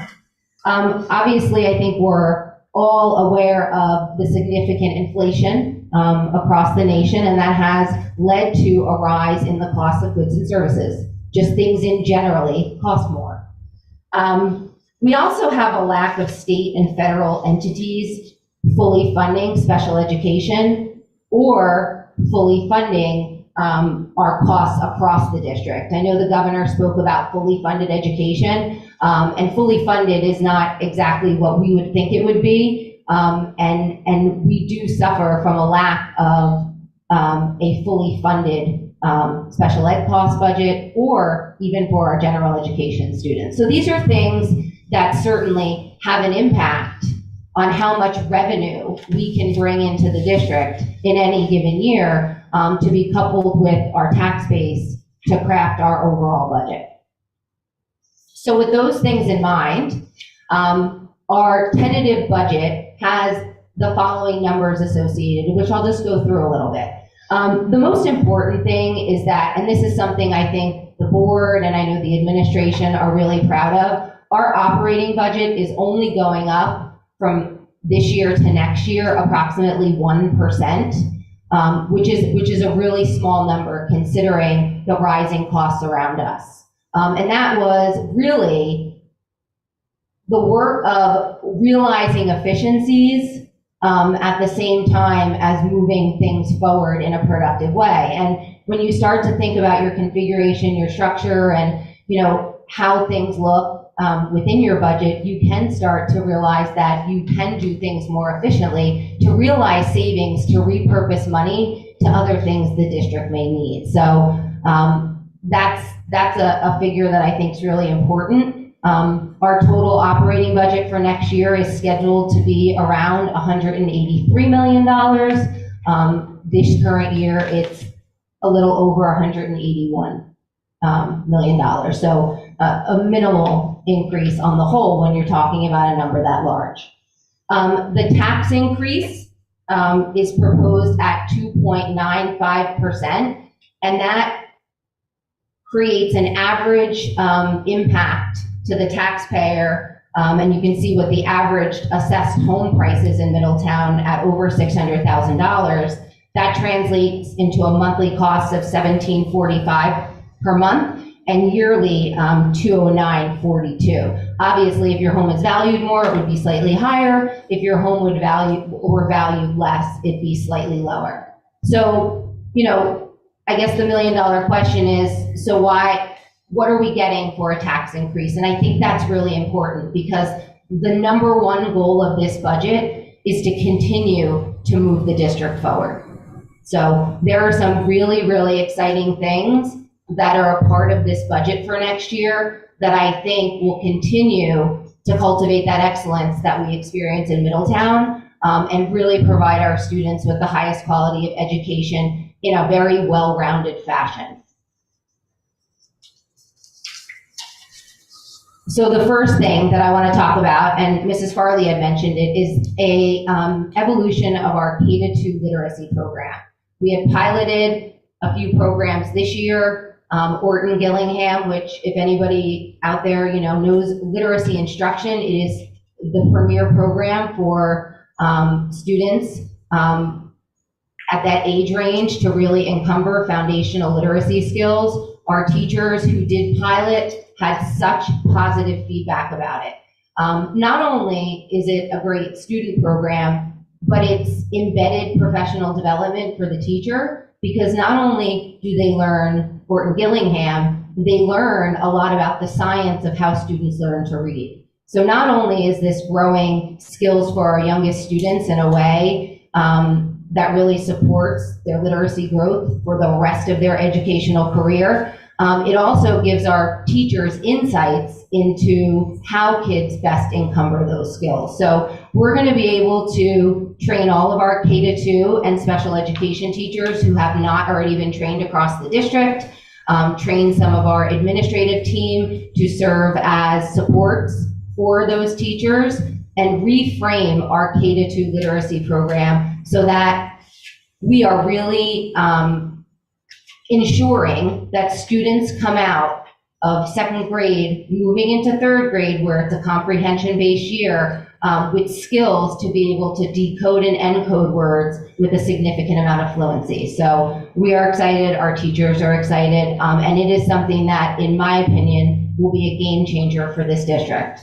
Obviously, I think we're all aware of the significant inflation across the nation, and that has led to a rise in the cost of goods and services. Just things in generally cost more. We also have a lack of state and federal entities fully funding special education or fully funding our costs across the district. I know the governor spoke about fully funded education, and fully funded is not exactly what we would think it would be, and we do suffer from a lack of a fully funded special ed cost budget, or even for our general education students. So these are things that certainly have an impact on how much revenue we can bring into the district in any given year, to be coupled with our tax base to craft our overall budget. So with those things in mind, our tentative budget has the following numbers associated, which I'll just go through a little bit. The most important thing is that, and this is something I think the board and I know the administration are really proud of, our operating budget is only going up from this year to next year approximately 1%, which is a really small number considering the rising costs around us. And that was really the work of realizing efficiencies at the same time as moving things forward in a productive way. And when you start to think about your configuration, your structure, and how things look within your budget, you can start to realize that you can do things more efficiently, to realize savings, to repurpose money to other things the district may need. So that's a figure that I think is really important. Our total operating budget for next year is scheduled to be around $183 million. This current year, it's a little over $181 million. So a minimal increase on the whole when you're talking about a number that large. The tax increase is proposed at 2.95%, and that creates an average impact to the taxpayer, and you can see what the average assessed home price is in Middletown at over $600,000. That translates into a monthly cost of $1,745 per month, and yearly $209.42. Obviously, if your home is valued more, it would be slightly higher. If your home were valued less, it'd be slightly lower. So, I guess the $1 million question is, so what are we getting for a tax increase? And I think that's really important, because the number one goal of this budget is to continue to move the district forward. So there are some really, really exciting things that are a part of this budget for next year that I think will continue to cultivate that excellence that we experience in Middletown, and really provide our students with the highest quality of education in a very well-rounded fashion. So the first thing that I want to talk about, and Mrs. Farley had mentioned it, is a evolution of our K-2 literacy program. We have piloted a few programs this year, Orton Gillingham, which if anybody out there, knows literacy instruction, it is the premier program for students at that age range to really encumber foundational literacy skills. Our teachers who did pilot had such positive feedback about it. Not only is it a great student program, but it's embedded professional development for the teacher, because not only do they learn Orton Gillingham, they learn a lot about the science of how students learn to read. So not only is this growing skills for our youngest students in a way that really supports their literacy growth for the rest of their educational career, it also gives our teachers insights into how kids best encumber those skills. So we're going to be able to train all of our K-2 and special education teachers who have not already been trained across the district, train some of our administrative team to serve as supports for those teachers, and reframe our K-2 literacy program so that we are really ensuring that students come out of second grade, moving into third grade, where it's a comprehension-based year, with skills to be able to decode and encode words with a significant amount of fluency. So we are excited, our teachers are excited, and it is something that, in my opinion, will be a game changer for this district.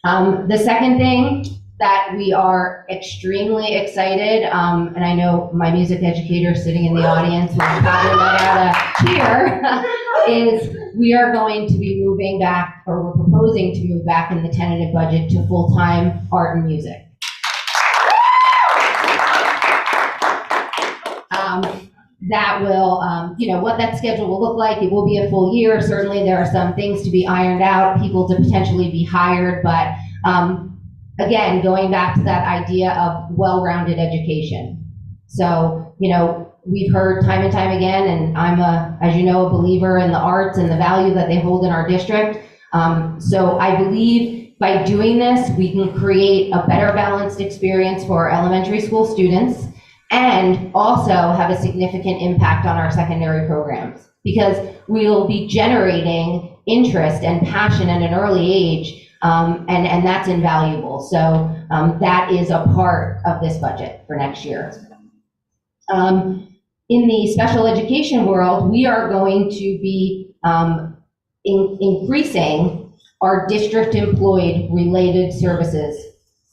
The second thing that we are extremely excited, and I know my music educator sitting in the audience will probably let out a cheer, is we are going to be moving back, or we're proposing to move back in the tentative budget to full-time art and music. That will, what that schedule will look like. It will be a full year. Certainly there are some things to be ironed out, people to potentially be hired, but again, going back to that idea of well-rounded education. So, we've heard time and time again, and I'm as you know, a believer in the arts and the value that they hold in our district. So I believe by doing this, we can create a better balanced experience for our elementary school students, and also have a significant impact on our secondary programs, because we'll be generating interest and passion at an early age, and that's invaluable. So that is a part of this budget for next year. In the special education world, we are going to be increasing our district employed related services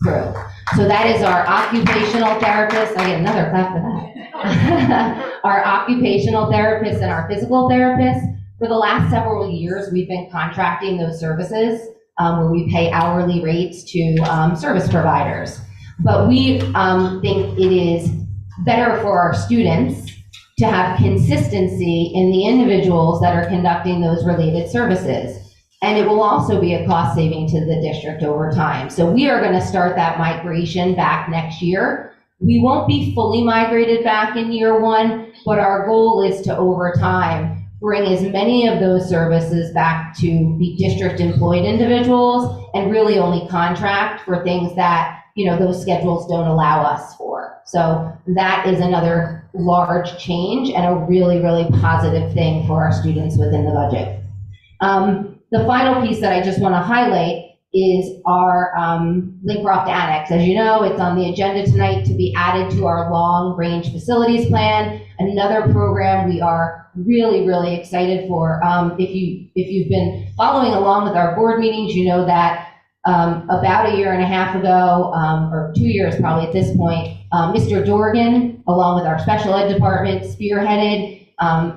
crew. So that is our occupational therapists. I get another clap for that. Our occupational therapists and our physical therapists. For the last several years, we've been contracting those services where we pay hourly rates to service providers. But we think it is better for our students to have consistency in the individuals that are conducting those related services. And it will also be a cost saving to the district over time. So we are going to start that migration back next year. We won't be fully migrated back in year one, but our goal is to, over time, bring as many of those services back to be district employed individuals, and really only contract for things that, those schedules don't allow us for. So that is another large change and a really, really positive thing for our students within the budget. The final piece that I just want to highlight is our Lincroft Annex. As you know, it's on the agenda tonight to be added to our long-range facilities plan. Another program we are really, really excited for. If you've been following along with our board meetings, you know that about a year and a half ago, or 2 years probably at this point, Mr. Dorgan, along with our special ed department, spearheaded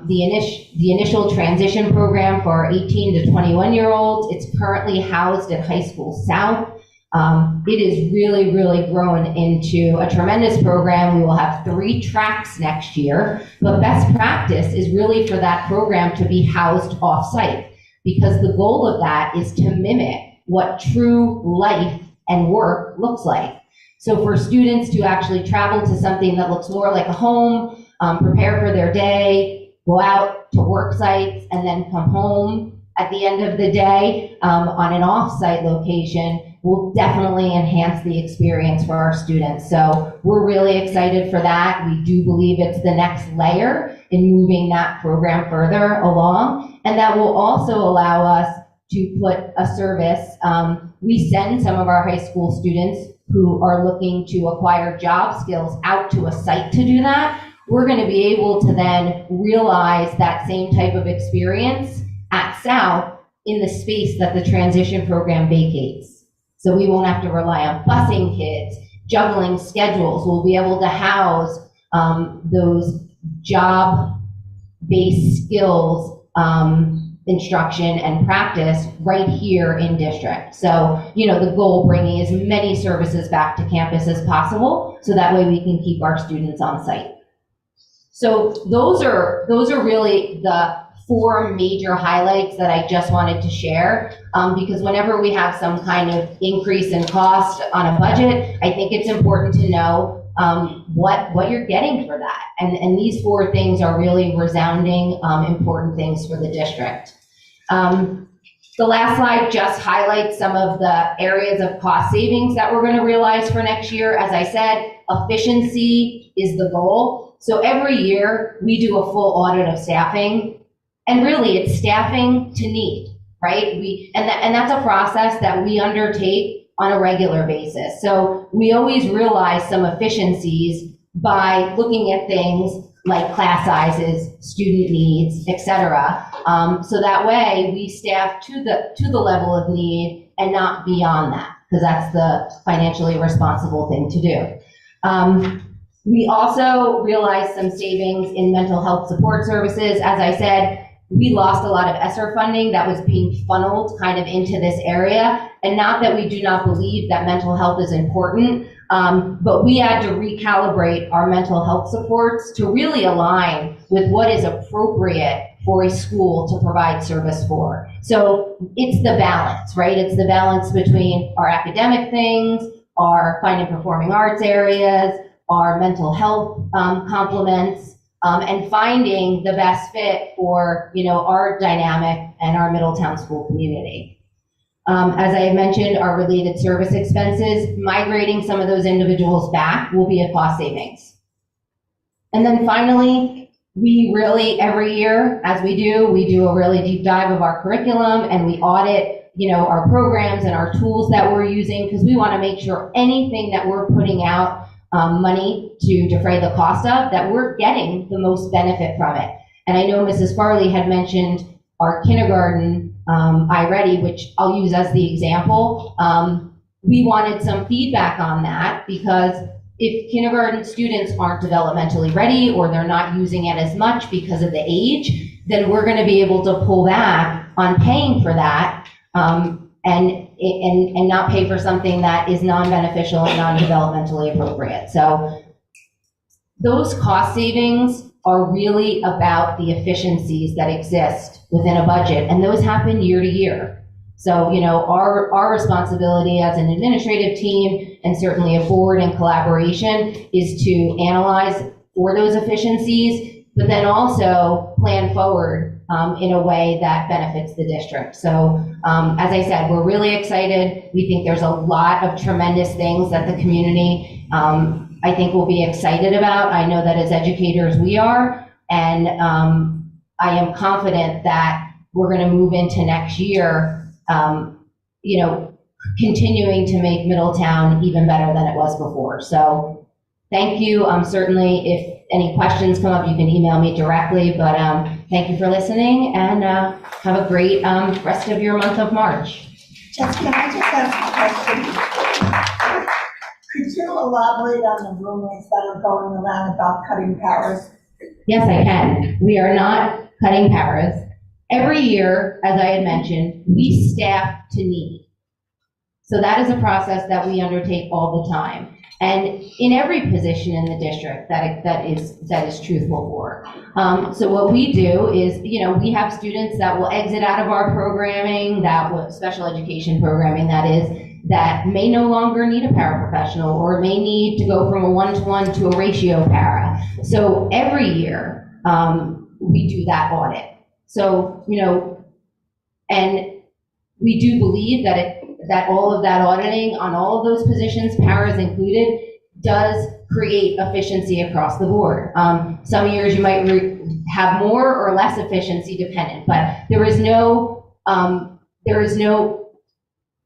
the initial transition program for our 18 to 21-year-olds. It's currently housed at High School South. It is really, really grown into a tremendous program. We will have 3 tracks next year, but best practice is really for that program to be housed off-site, because the goal of that is to mimic what true life and work looks like. So for students to actually travel to something that looks more like a home, prepare for their day, go out to work sites, and then come home at the end of the day on an off-site location will definitely enhance the experience for our students. So we're really excited for that. We do believe it's the next layer in moving that program further along, and that will also allow us to put a service. We send some of our high school students who are looking to acquire job skills out to a site to do that. We're going to be able to then realize that same type of experience at South in the space that the transition program vacates. So we won't have to rely on busing kids, juggling schedules. We'll be able to house those job-based skills instruction and practice right here in district. So, the goal, bringing as many services back to campus as possible, so that way we can keep our students on site. So those are really the 4 major highlights that I just wanted to share, because whenever we have some kind of increase in cost on a budget, I think it's important to know what you're getting for that. And these 4 things are really resounding important things for the district. The last slide just highlights some of the areas of cost savings that we're going to realize for next year. As I said, efficiency is the goal. So every year we do a full audit of staffing, and really it's staffing to need, right? And that's a process that we undertake on a regular basis. So we always realize some efficiencies by looking at things like class sizes, student needs, etc. So that way we staff to the level of need and not beyond that, because that's the financially responsible thing to do. We also realized some savings in mental health support services. As I said, we lost a lot of ESSER funding that was being funneled kind of into this area. And not that we do not believe that mental health is important, but we had to recalibrate our mental health supports to really align with what is appropriate for a school to provide service for. So it's the balance, right? It's the balance between our academic things, our fine and performing arts areas, our mental health complements, and finding the best fit for, our dynamic and our Middletown school community. As I had mentioned, our related service expenses, migrating some of those individuals back will be a cost savings. And then finally, we really, every year, as we do a really deep dive of our curriculum, and we audit, our programs and our tools that we're using, because we want to make sure anything that we're putting out money to defray the cost of, that we're getting the most benefit from it. And I know Mrs. Farley had mentioned our kindergarten iReady, which I'll use as the example. We wanted some feedback on that, because if kindergarten students aren't developmentally ready or they're not using it as much because of the age, then we're going to be able to pull back on paying for that and not pay for something that is non-beneficial and non-developmentally appropriate. So those cost savings are really about the efficiencies that exist within a budget, and those happen year to year. So, our responsibility as an administrative team, and certainly a board in collaboration, is to analyze for those efficiencies, but then also plan forward in a way that benefits the district. So, as I said, we're really excited. We think there's a lot of tremendous things that the community, I think, will be excited about. I know that as educators we are, and I am confident that we're going to move into next year, continuing to make Middletown even better than it was before. So thank you. Certainly, if any questions come up, you can email me directly, but thank you for listening, and have a great rest of your month of March. Jess, can I just ask a question? Could you elaborate on the rumors that are going around about cutting paras? Yes, I can. We are not cutting paras. Every year, as I had mentioned, we staff to need. So that is a process that we undertake all the time. And in every position in the district that is truthful for. So what we do is, we have students that will exit out of our programming, special education programming that may no longer need a paraprofessional or may need to go from a one-to-one to a ratio para. So every year, we do that audit. So, and we do believe that all of that auditing on all of those positions, paras included, does create efficiency across the board. Some years you might have more or less efficiency dependent, but there is no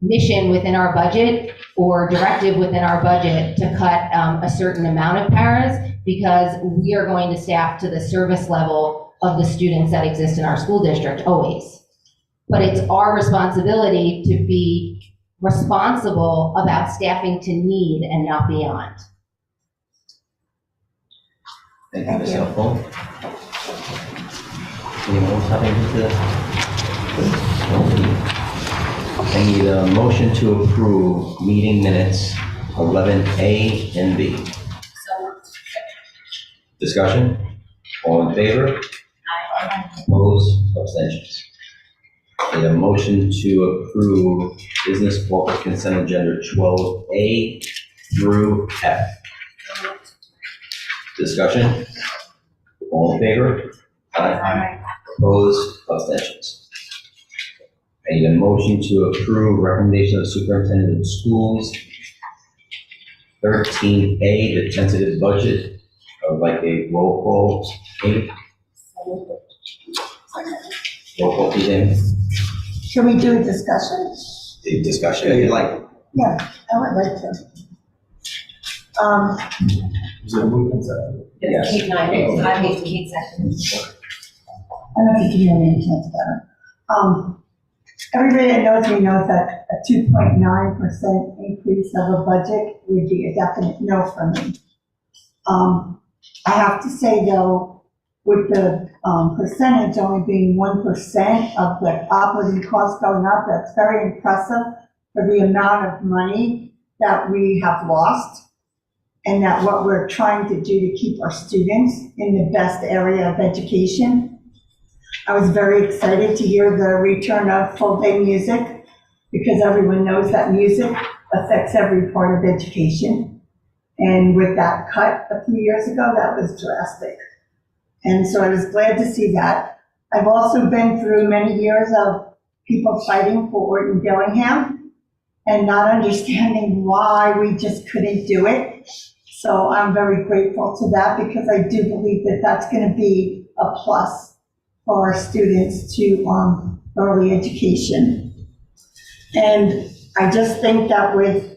mission within our budget or directive within our budget to cut a certain amount of paras, because we are going to staff to the service level of the students that exist in our school district always. But it's our responsibility to be responsible about staffing to need and not beyond. Thank you, Ms. Elfon. Anyone else have anything to? I need a motion to approve meeting minutes 11A and B. Discussion? All in favor? Opposed? Abstentions? Need a motion to approve business corporate consent agenda 12A through F. Discussion? All in favor? Aye. Opposed? Abstentions? I need a motion to approve recommendation of the superintendent of schools 13A, the tentative budget, like a roll call, maybe? Roll call, please. Should we do a discussion? The discussion, if you'd like. Yeah, I would like to. Is it movement second? Yes. I made Kate second. I don't know if you can hear me, it's better. Everybody that knows me knows that a 2.9% increase of a budget would be a definite no for me. I have to say though, with the percentage only being 1% of the operating costs going up, that's very impressive for the amount of money that we have lost and that what we're trying to do to keep our students in the best area of education. I was very excited to hear the return of full-day music because everyone knows that music affects every part of education. And with that cut a few years ago, that was drastic. And so I was glad to see that. I've also been through many years of people fighting for Orton Dillingham and not understanding why we just couldn't do it. So I'm very grateful to that because I do believe that that's going to be a plus for our students to early education. And I just think that with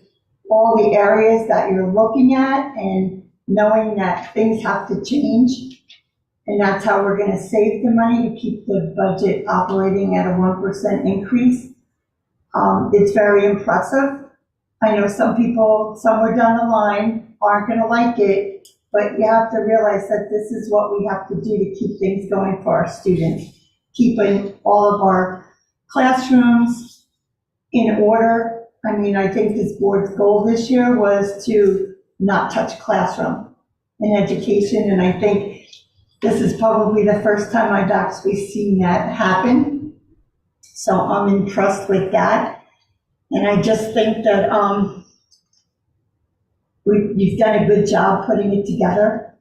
all the areas that you're looking at and knowing that things have to change, and that's how we're going to save the money to keep the budget operating at a 1% increase. It's very impressive. I know some people, somewhere down the line, aren't going to like it, but you have to realize that this is what we have to do to keep things going for our students, keeping all of our classrooms in order. I mean, I think this board's goal this year was to not touch classroom in education, and I think this is probably the first time I've actually seen that happen. So I'm impressed with that. And I just think that you've done a good job putting it together.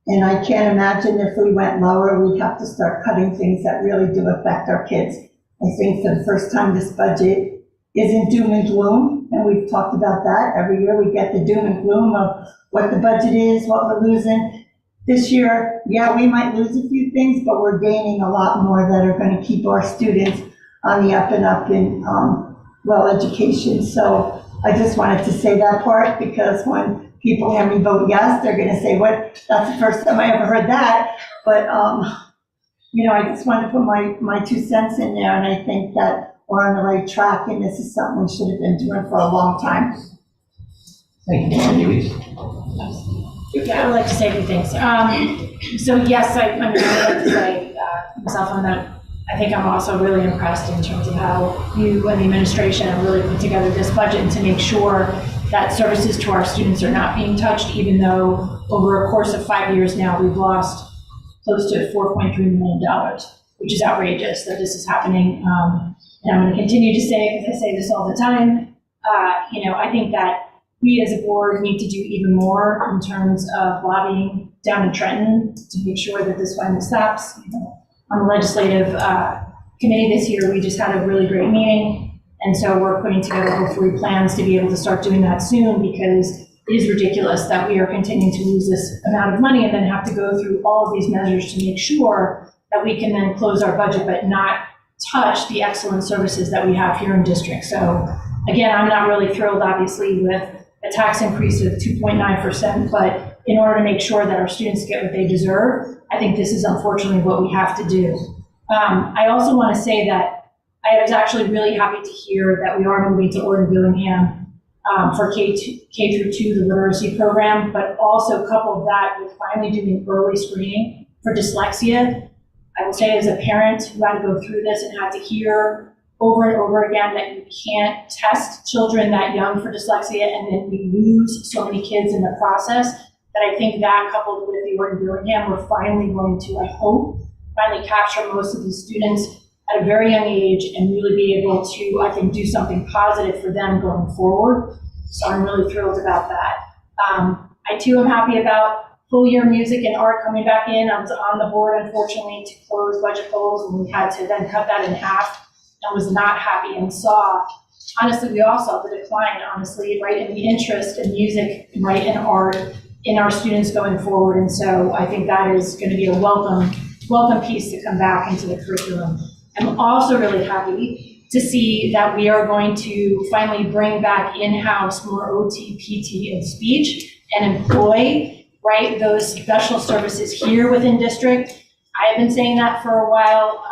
And I can't imagine if we went lower, we'd have to start cutting things that really do affect our kids. I think for the first time this budget isn't doom and gloom, and we've talked about that. Every year we get the doom and gloom of what the budget is, what we're losing. This year, yeah, we might lose a few things, but we're gaining a lot more that are going to keep our students on the up and up in well education. So I just wanted to say that part because when people hear me vote yes, they're going to say, "What? That's the first time I ever heard that." But I just wanted to put my 2 cents in there, and I think that we're on the right track, and this is something we should have been doing for a long time. Thank you, Mr. Lewis. Yeah, I would like to say a few things. So yes, I would like to say myself on that. I think I'm also really impressed in terms of how you and the administration have really put together this budget to make sure that services to our students are not being touched, even though over a course of 5 years now, we've lost close to $4.3 million, which is outrageous that this is happening. And I'm going to continue to say, because I say this all the time, I think that we as a board need to do even more in terms of lobbying down in Trenton to make sure that this finally stops. On the legislative committee this year, we just had a really great meeting. And so we're putting together hopefully plans to be able to start doing that soon, because it is ridiculous that we are continuing to lose this amount of money and then have to go through all of these measures to make sure that we can then close our budget but not touch the excellent services that we have here in district. So again, I'm not really thrilled, obviously, with a tax increase of 2.9%, but in order to make sure that our students get what they deserve, I think this is unfortunately what we have to do. I also want to say that I was actually really happy to hear that we are moving to Orton-Billingham for K through 2, the literacy program, but also coupled that with finally doing early screening for dyslexia. I will say as a parent who had to go through this and had to hear over and over again that you can't test children that young for dyslexia and then we lose so many kids in the process, that I think that coupled with the Orton-Billingham, we're finally going to, I hope, finally capture most of these students at a very young age and really be able to, I think, do something positive for them going forward. So I'm really thrilled about that. I too am happy about full year music and art coming back in. I was on the board, unfortunately, to close budget goals, and we had to then cut that in half. I was not happy and saw, honestly, we all saw the decline, honestly, right, in the interest in music, right, and art in our students going forward. And so I think that is going to be a welcome piece to come back into the curriculum. I'm also really happy to see that we are going to finally bring back in-house more OT, PT, and speech and employ, right, those special services here within district. I have been saying that for a while.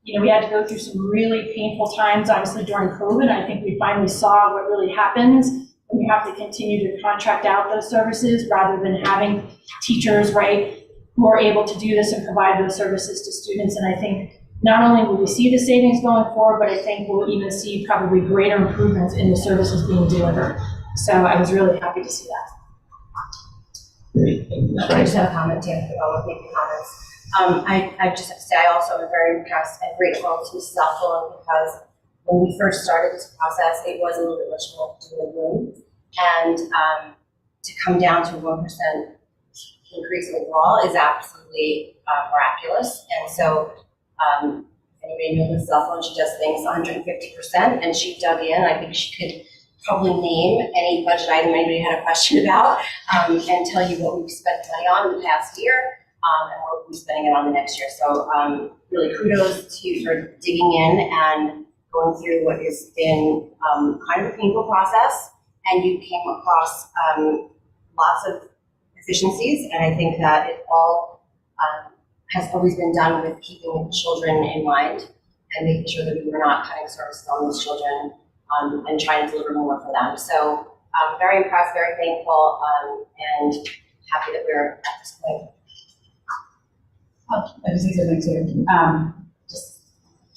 We had to go through some really painful times, obviously during COVID. I think we finally saw what really happens when you have to continue to contract out those services rather than having teachers, right, who are able to do this and provide those services to students. And I think not only will we see the savings going forward, but I think we'll even see probably greater improvements in the services being delivered. So I was really happy to see that. Great. Thank you. I just have a comment, Dan, I want to make comments. I just have to say, I also am very impressed and grateful to Mrs. Alphone, because when we first started this process, it was a little bit much more to do in the room. And to come down to 1% increase overall is absolutely miraculous. And so, anybody knows Mrs. Alphone, she does things 150%, and she dug in. I think she could probably name any budget item anybody had a question about, and tell you what we've spent money on in the past year. And we'll be spending it on the next year. So really kudos to you for digging in and going through what has been kind of a painful process. And you came across lots of efficiencies. And I think that it all has always been done with keeping children in mind and making sure that we were not cutting services on those children and trying to deliver more for them. So I'm very impressed, very thankful, and happy that we're at this point. I just say something too. Just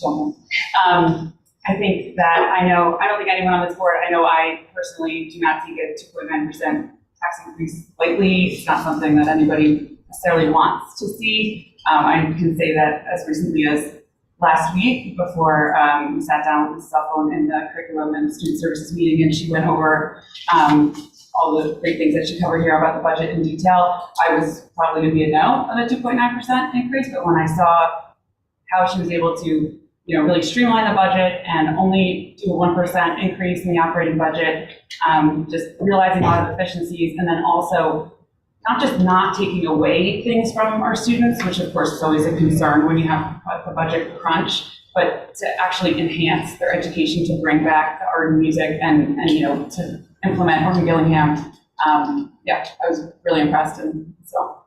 jump in. I think that I don't think anyone on this board, I know I personally do not take a 2.9% tax increase lightly. It's not something that anybody necessarily wants to see. I can say that as recently as last week, before we sat down with Mrs. Alphone in the curriculum and student services meeting, and she went over all the great things that she covered here about the budget in detail. I was probably going to be a no on a 2.9% increase, but when I saw how she was able to, really streamline the budget and only do a 1% increase in the operating budget, just realizing a lot of efficiencies, and then also not just not taking away things from our students, which of course is always a concern when you have a budget crunch, but to actually enhance their education, to bring back the art and music and to implement Orton-Billingham. I was really impressed, and so.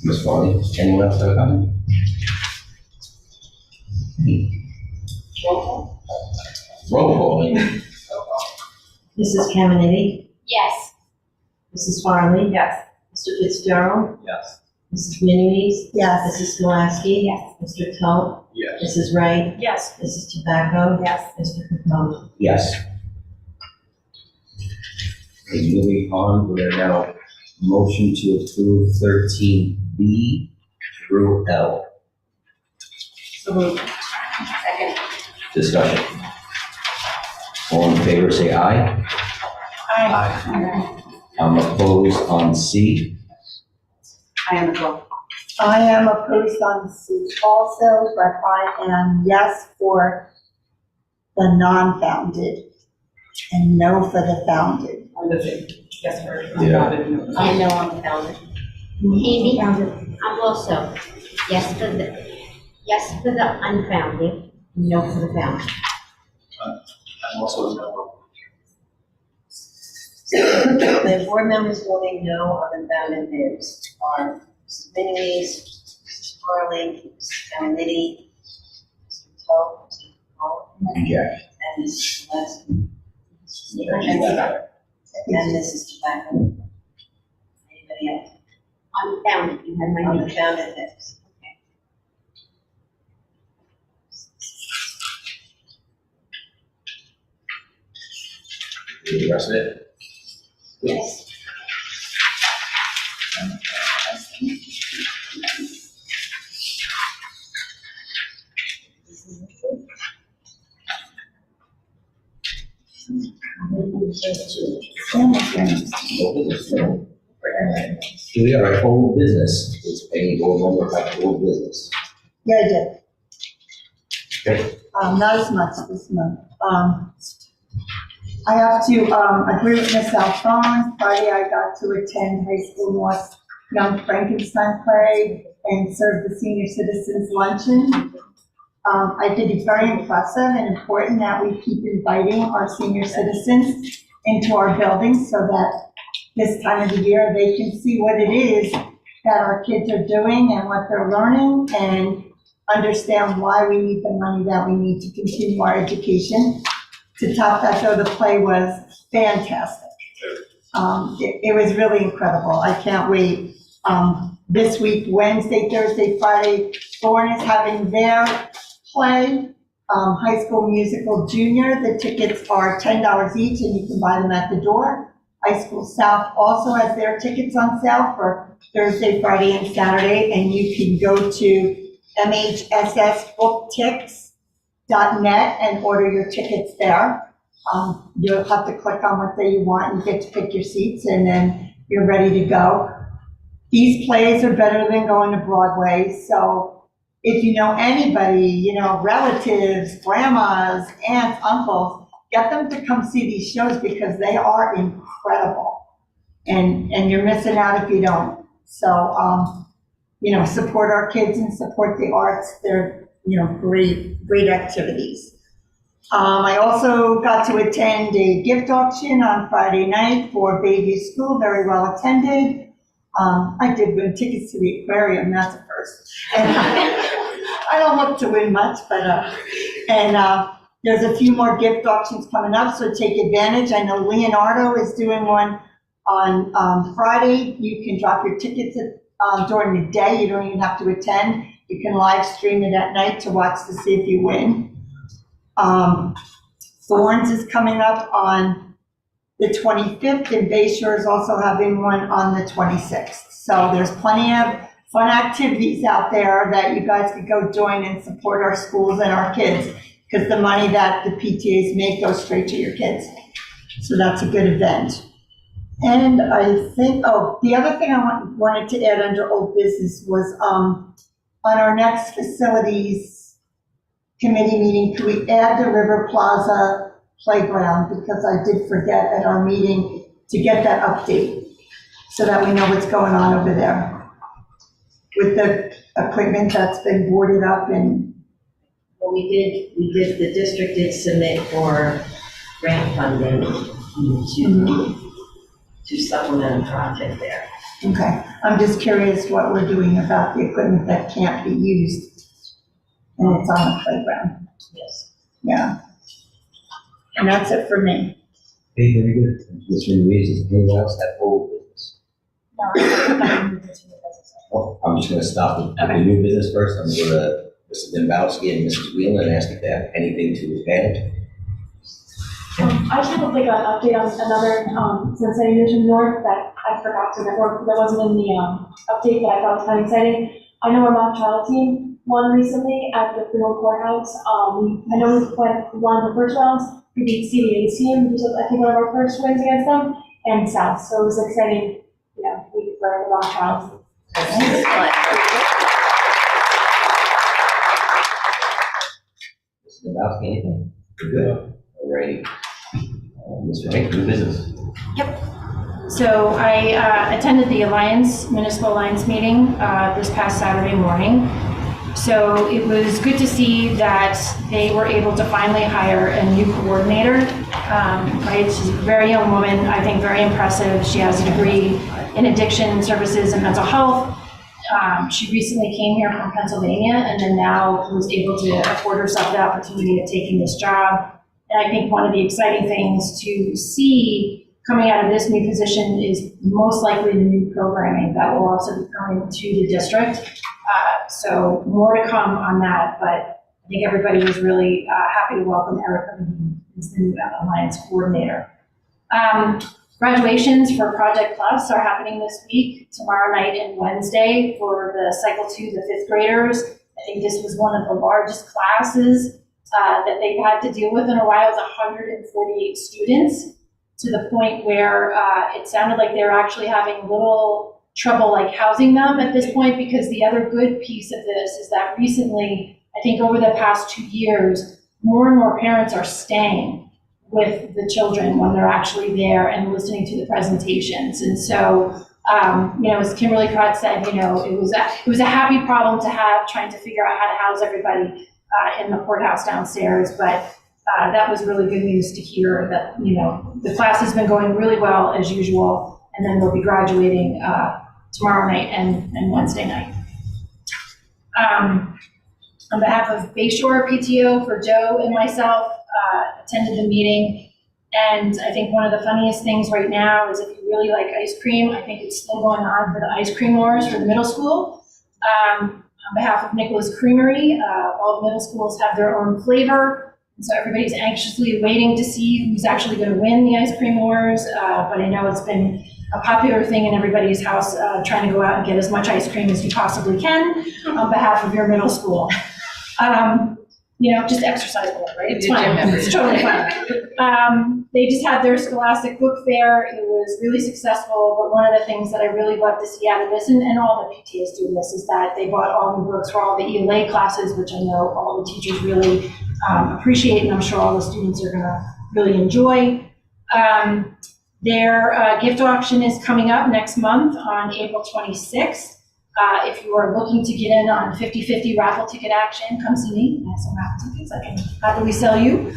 Ms. Farley, anyone else have a comment? Roll Roll call. Mrs. Caminiti? Yes. Mrs. Farley? Yes. Mr. Fitzgerald? Yes. Mrs. Minies? Yes. Mrs. Skowski? Yes. Mr. Tulp? Yes. Mrs. Wright? Yes. Mrs. Tobacco? Yes. Mr. Capone? Yes. Okay, moving on, we are now motion to approve 13B through L. So moved. Second. Discussion. All in favor, say aye. Aye. I'm opposed on C. I am as well. I am opposed on C also, but I am yes for the non-founded and no for the founded. I'm the same. Yes, for. Yeah. I know I'm founded. Amy, I'm also yes for the unfounded, no for the founded. I'm also a no. The board members voting no on the founded bids are Mrs. Minies, Mrs. Farley, Mrs. Caminiti, Mr. Tulp, Mr. Capone, Reject. and Mrs. Skowski. And Mrs. Tobacco. Anybody else? Unfounded, you have my On name. the founded bids. The rest of it? Yes. No business, no. Here we are, old business. It's any board member have old business. Yeah, I did. Okay. Not as much this month. I have to, agree with Ms. Alphonse. Friday I got to attend High School North Young Frankenstein play and serve the senior citizens luncheon. I think it's very impressive and important that we keep inviting our senior citizens into our buildings so that this time of the year they can see what it is that our kids are doing and what they're learning and understand why we need the money that we need to continue our education. To top that though, the play was fantastic. It was really incredible. I can't wait. This week, Wednesday, Thursday, Friday, Thorn is having their play, High School Musical Junior. The tickets are $10 each and you can buy them at the door. High School South also has their tickets on sale for Thursday, Friday, and Saturday, and you can go to mhssbooktix.net and order your tickets there. You'll have to click on what day you want and get to pick your seats, and then you're ready to go. These plays are better than going to Broadway, so if you know anybody, relatives, grandmas, aunts, uncles, get them to come see these shows because they are incredible. And you're missing out if you don't. So, support our kids and support the arts. They're, great activities. I also got to attend a gift auction on Friday night for Bayview School, very well attended. I did win tickets to the aquarium, that's a first. And I don't look to win much, but, there's a few more gift auctions coming up, so take advantage. I know Leonardo is doing one on Friday. You can drop your tickets during the day. You don't even have to attend. You can live stream it at night to watch to see if you win. Thorns is coming up on the 25th, and Bayshore is also having one on the 26th. So there's plenty of fun activities out there that you guys could go join and support our schools and our kids, because the money that the PTAs make goes straight to your kids. So that's a good event. And I think, the other thing I wanted to add under old business was on our next facilities committee meeting, could we add the River Plaza playground? Because I did forget at our meeting to get that update so that we know what's going on over there with the equipment that's been boarded up and. Well, the district did submit for grant funding to supplement a project there. Okay, I'm just curious what we're doing about the equipment that can't be used and it's on the playground. Yes. Yeah. And that's it for me. Okay, very good. Mr. Louise, is anyone else have old business? No, I haven't gotten into the business. Well, I'm just gonna stop with the new business first. I'm gonna go to Mr. Dembowski and Mrs. Wheeler and ask if they have anything to add. I just have like an update on another, since I mentioned North that I forgot to report, that wasn't in the, update, but I thought was kind of exciting. I know our mock trial team won recently at the Freehold Courthouse. I know we won the first rounds. We beat CDA's team, which was, I think, one of our first wins against them, and South. So it was an exciting, week for the mock trials. Mr. Dembowski, anything? We're good. Alrighty. Mr. Hank, new business. So I attended the Municipal Alliance meeting this past Saturday morning. So it was good to see that they were able to finally hire a new coordinator. Right, she's a very young woman, I think very impressive. She has a degree in addiction services and mental health. She recently came here from Pennsylvania and then now was able to afford herself the opportunity of taking this job. And I think one of the exciting things to see coming out of this new position is most likely the new programming that will also be coming to the district. So more to come on that, but I think everybody was really happy to welcome Erica as the new Alliance coordinator. Graduations for Project Plus are happening this week, tomorrow night and Wednesday for the Cycle 2, the 5th graders. I think this was one of the largest classes that they've had to deal with in a while. It was 148 students, to the point where it sounded like they were actually having little trouble like housing them at this point, because the other good piece of this is that recently, I think over the past 2 years, more and more parents are staying with the children when they're actually there and listening to the presentations. And so, as Kimberly Crott said, it was a happy problem to have, trying to figure out how to house everybody in the courthouse downstairs, but that was really good news to hear that, the class has been going really well as usual, and then they'll be graduating tomorrow night and Wednesday night. On behalf of Bayshore PTO, for Joe and myself, attended the meeting, and I think one of the funniest things right now is if you really like ice cream, I think it's still going on for the ice cream wars for the middle school. On behalf of Nicholas Creamery, all the middle schools have their own flavor. And so everybody's anxiously waiting to see who's actually going to win the ice cream wars. But I know it's been a popular thing in everybody's house, trying to go out and get as much ice cream as you possibly can on behalf of your middle school. Just exercise more, right? It's fine. It's totally fine. They just had their Scholastic Book Fair. It was really successful, but one of the things that I really love to see out of this, and all the PTAs do this, is that they bought all new books for all the ELA classes, which I know all the teachers really appreciate, and I'm sure all the students are gonna really enjoy. Their gift auction is coming up next month on April 26th. If you are looking to get in on 50/50 raffle ticket action, come see me. I have some raffle tickets I can happily sell you.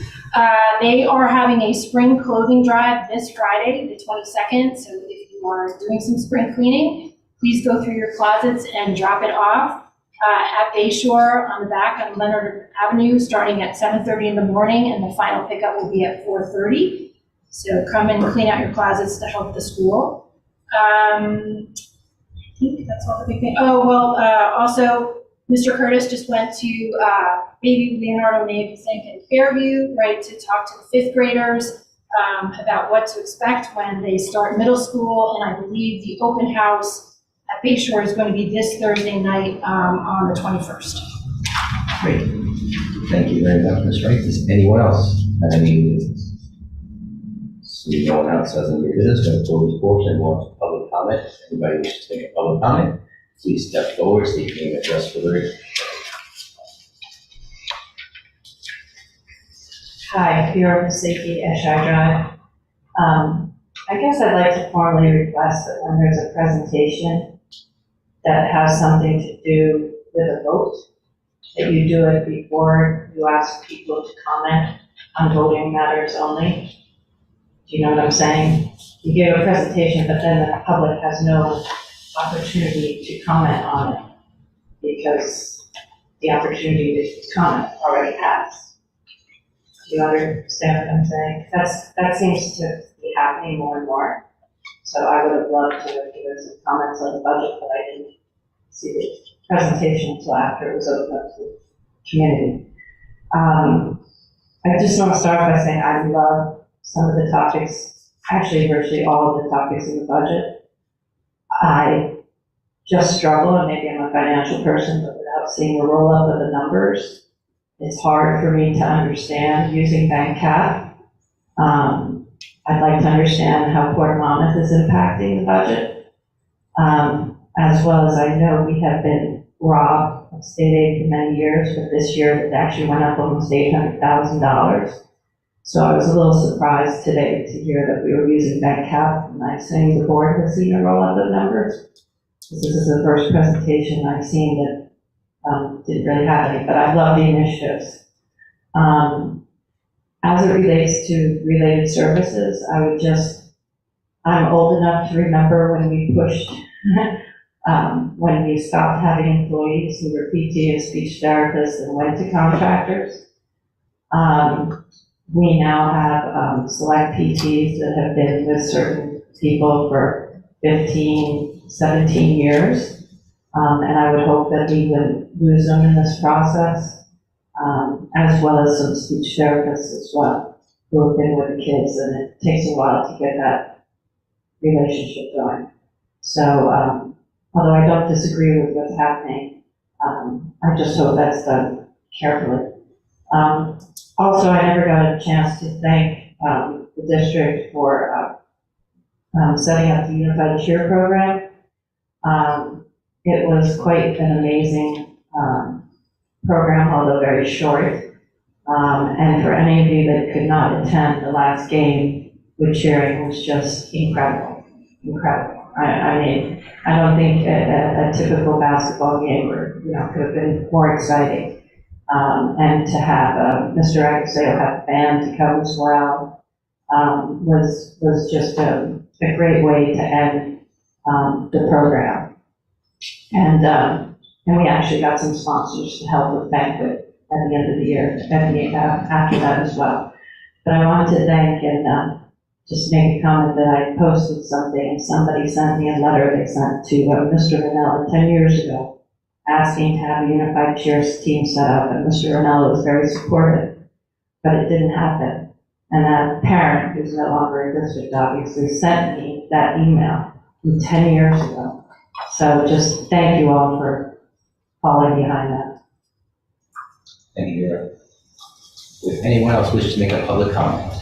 They are having a spring clothing drive this Friday, the 22nd. So if you are doing some spring cleaning, please go through your closets and drop it off at Bayshore on the back on Leonard Avenue, starting at 7:30 in the morning, and the final pickup will be at 4:30. So come and clean out your closets to help the school. I think that's all the big thing. Oh, well, also, Mr. Curtis just went to Baby Leonardo Nave in Fairview, right, to talk to the 5th graders about what to expect when they start middle school. And I believe the open house at Bayshore is going to be this Thursday night on the 21st. Great. Thank you very much, Ms. Wright. Does anyone else have any new business? See, no one else has any business. Going to close this portion and want public comment. If anybody wishes to make a public comment, please step forward, state your name and address for the record. Hi, Bureau of Safety, Eshar Drive. I guess I'd like to formally request that when there's a presentation that has something to do with a vote, that you do it before you ask people to comment on voting matters only. Do you know what I'm saying? You give a presentation, but then the public has no opportunity to comment on it because the opportunity to comment already passed. Do you understand what I'm saying? That seems to be happening more and more. So I would have loved to have given some comments on the budget, but I didn't see the presentation until after it was opened up to the community. I just want to start by saying I love some of the topics, actually virtually all of the topics in the budget. I just struggle, and maybe I'm a financial person, but without seeing a roll up of the numbers, it's hard for me to understand using bank cap. I'd like to understand how Port Monmouth is impacting the budget, as well as I know we have been robbed of state aid for many years, but this year it actually went up almost $800,000. So I was a little surprised today to hear that we were using bank cap, and I'm saying the board has seen a roll up of numbers. This is the first presentation I've seen that didn't really have any, but I love the initiatives. As it relates to related services, I'm old enough to remember when we pushed, when we stopped having employees who were PT and speech therapists and went to contractors. We now have select PTs that have been with certain people for 15, 17 years. And I would hope that we would lose them in this process, as well as some speech therapists as well, who have been with the kids, and it takes a while to get that relationship going. So, although I don't disagree with what's happening, I just hope that's done carefully. Also, I never got a chance to thank the district for setting up the Unified Cheer program. It was quite an amazing program, although very short. And for any of you that could not attend the last game with cheering was just incredible, incredible. I mean, I don't think a typical basketball game could have been more exciting. And to have Mr. Agaseo have the band to come as well was just a great way to end the program. And we actually got some sponsors to help with banquet at the end of the year, after that as well. But I wanted to thank and just make a comment that I posted something, and somebody sent me a letter they sent to Mr. Vanella 10 years ago, asking to have a unified cheers team set up, and Mr. Vanella was very supportive, but it didn't happen. And that parent, who's no longer in district, obviously sent me that email from 10 years ago. So just thank you all for falling behind that. Thank you, Vera. If anyone else wishes to make a public comment?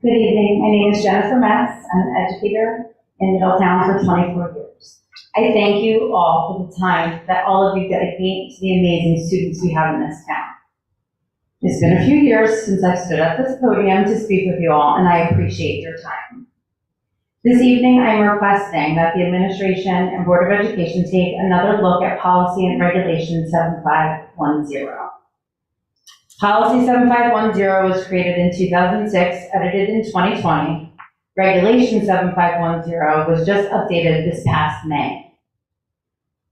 Good evening. My name is Jennifer Metz. I'm an educator in Middletown for 24 years. I thank you all for the time that all of you dedicate to the amazing students we have in this town. It's been a few years since I've stood at this podium to speak with you all, and I appreciate your time. This evening, I'm requesting that the administration and Board of Education take another look at Policy and Regulation 7510. Policy 7510 was created in 2006, edited in 2020. Regulation 7510 was just updated this past May.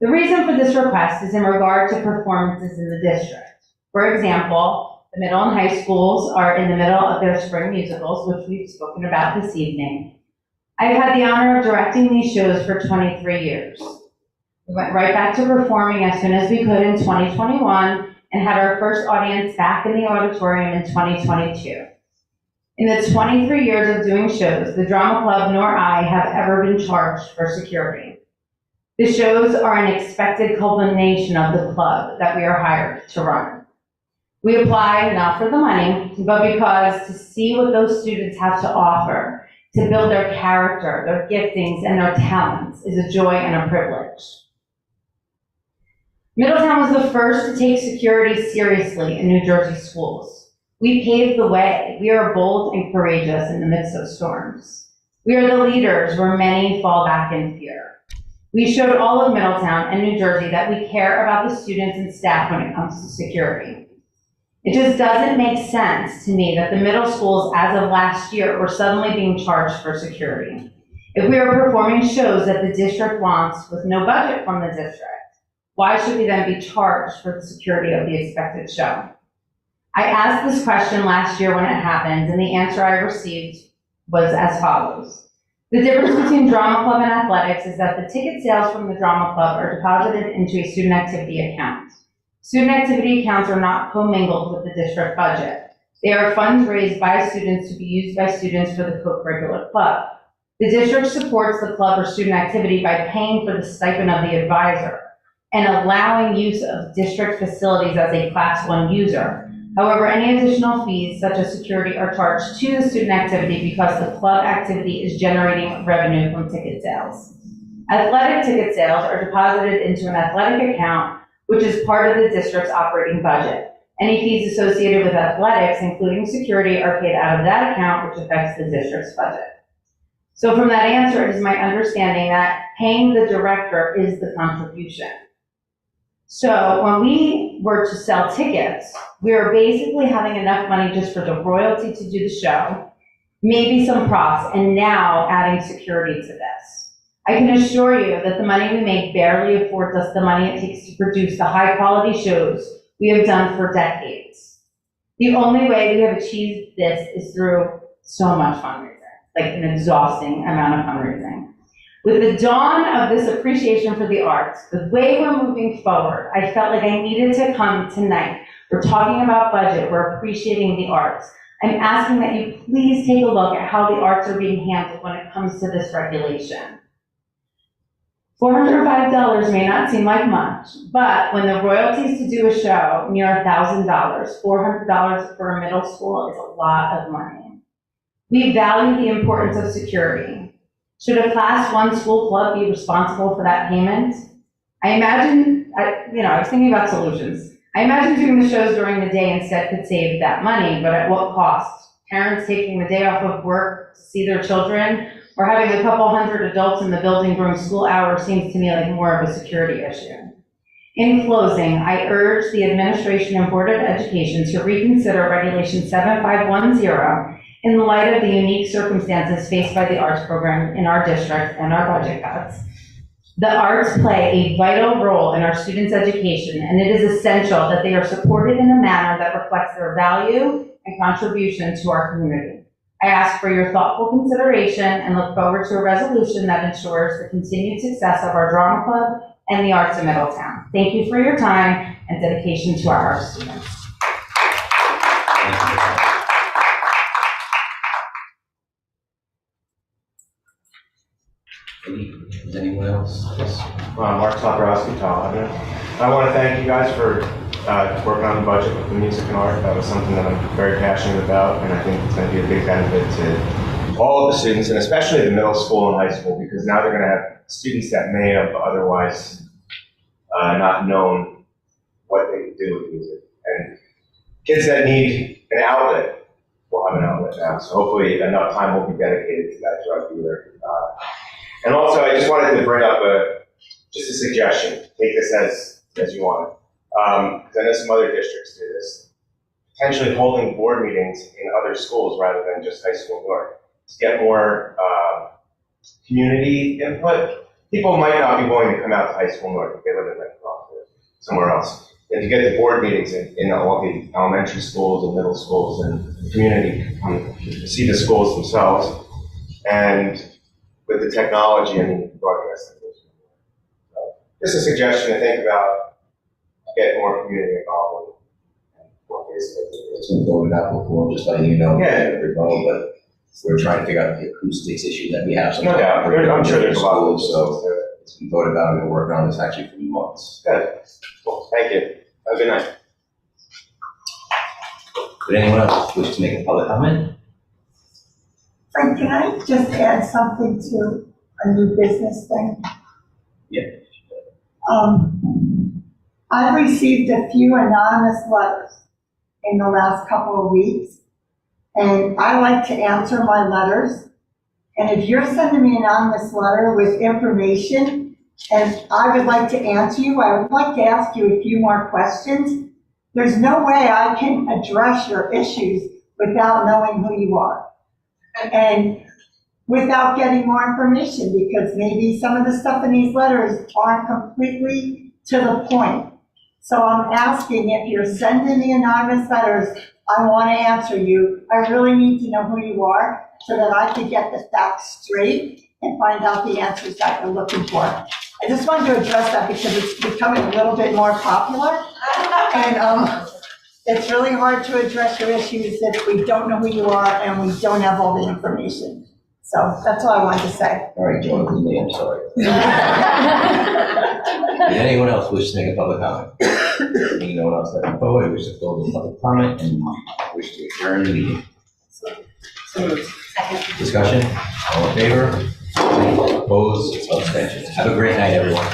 The reason for this request is in regard to performances in the district. For example, the middle and high schools are in the middle of their spring musicals, which we've spoken about this evening. I've had the honor of directing these shows for 23 years. We went right back to performing as soon as we could in 2021 and had our first audience back in the auditorium in 2022. In the 23 years of doing shows, the Drama Club nor I have ever been charged for security. The shows are an expected culmination of the club that we are hired to run. We apply not for the money, but because to see what those students have to offer, to build their character, their giftings, and their talents is a joy and a privilege. Middletown was the first to take security seriously in New Jersey schools. We paved the way. We are bold and courageous in the midst of storms. We are the leaders where many fall back in fear. We showed all of Middletown and New Jersey that we care about the students and staff when it comes to security. It just doesn't make sense to me that the middle schools, as of last year, were suddenly being charged for security. If we are performing shows that the district wants with no budget from the district, why should we then be charged for the security of the expected show? I asked this question last year when it happened, and the answer I received was as follows. The difference between drama club and athletics is that the ticket sales from the drama club are deposited into a student activity account. Student activity accounts are not commingled with the district budget. They are funds raised by students to be used by students for the co-curricular club. The district supports the club or student activity by paying for the stipend of the advisor and allowing use of district facilities as a Class 1 user. However, any additional fees, such as security, are charged to the student activity because the club activity is generating revenue from ticket sales. Athletic ticket sales are deposited into an athletic account, which is part of the district's operating budget. Any fees associated with athletics, including security, are paid out of that account, which affects the district's budget. So from that answer, it is my understanding that paying the director is the contribution. So when we were to sell tickets, we were basically having enough money just for the royalty to do the show, maybe some props, and now adding security to this. I can assure you that the money we make barely affords us the money it takes to produce the high-quality shows we have done for decades. The only way we have achieved this is through so much fundraising, like an exhausting amount of fundraising. With the dawn of this appreciation for the arts, the way we're moving forward, I felt like I needed to come tonight. We're talking about budget, we're appreciating the arts. I'm asking that you please take a look at how the arts are being handled when it comes to this regulation. $405 may not seem like much, but when the royalties to do a show near $1,000, $400 for a middle school is a lot of money. We value the importance of security. Should a Class 1 school club be responsible for that payment? I was thinking about solutions. I imagine doing the shows during the day instead could save that money, but at what cost? Parents taking the day off of work to see their children, or having a couple hundred adults in the building during school hours seems to me like more of a security issue. In closing, I urge the administration and Board of Education to reconsider Regulation 7510 in light of the unique circumstances faced by the arts program in our district and our budget cuts. The arts play a vital role in our students' education, and it is essential that they are supported in a manner that reflects their value and contribution to our community. I ask for your thoughtful consideration and look forward to a resolution that ensures the continued success of our drama club and the arts in Middletown. Thank you for your time and dedication to our art students. Does anyone else? Yes. Mark Toporowski, Tall Avenue. I want to thank you guys for working on the budget with the music and art. That was something that I'm very passionate about, and I think it's going to be a big benefit to all of the students, and especially the middle school and high school, because now they're going to have students that may have otherwise not known what they could do with music. And kids that need an outlet will have an outlet now. So hopefully enough time will be dedicated to that throughout the year. And also, I just wanted to bring up just a suggestion. Take this as you want it. Because I know some other districts do this. Potentially holding board meetings in other schools rather than just high school north to get more community input. People might not be willing to come out to high school north if they live in or somewhere else. And to get the board meetings in all the elementary schools and middle schools and the community, see the schools themselves, and with the technology and broadcasting. So, just a suggestion to think about, get more community involved in. It's been voted out before, just letting you know. Yeah. But we're trying to figure out the acoustics issue that we have. No doubt. I'm sure there's a lot of those. So it's been voted out, and we're working on this actually for months. Good. Cool. Thank you. Have a good night. Would anyone else wish to make a public comment? Frank, can I just add something to a new business thing? Yeah. I've received a few anonymous letters in the last couple of weeks, and I like to answer my letters. And if you're sending me an anonymous letter with information, and I would like to answer you, I would like to ask you a few more questions. There's no way I can address your issues without knowing who you are. And without getting more information, because maybe some of the stuff in these letters aren't completely to the point. So I'm asking if you're sending the anonymous letters, I want to answer you. I really need to know who you are so that I can get the facts straight and find out the answers that you're looking for. I just wanted to address that because it's becoming a little bit more popular. And it's really hard to address your issues if we don't know who you are and we don't have all the information. So that's all I wanted to say. All right, Joe, it was me, I'm sorry. Did anyone else wish to make a public comment? Seeing no one else stepping forward, I wish to close the public comment and wish to adjourn the meeting. Discussion, all in favor? Opposed, abstentions. Have a great night, everyone.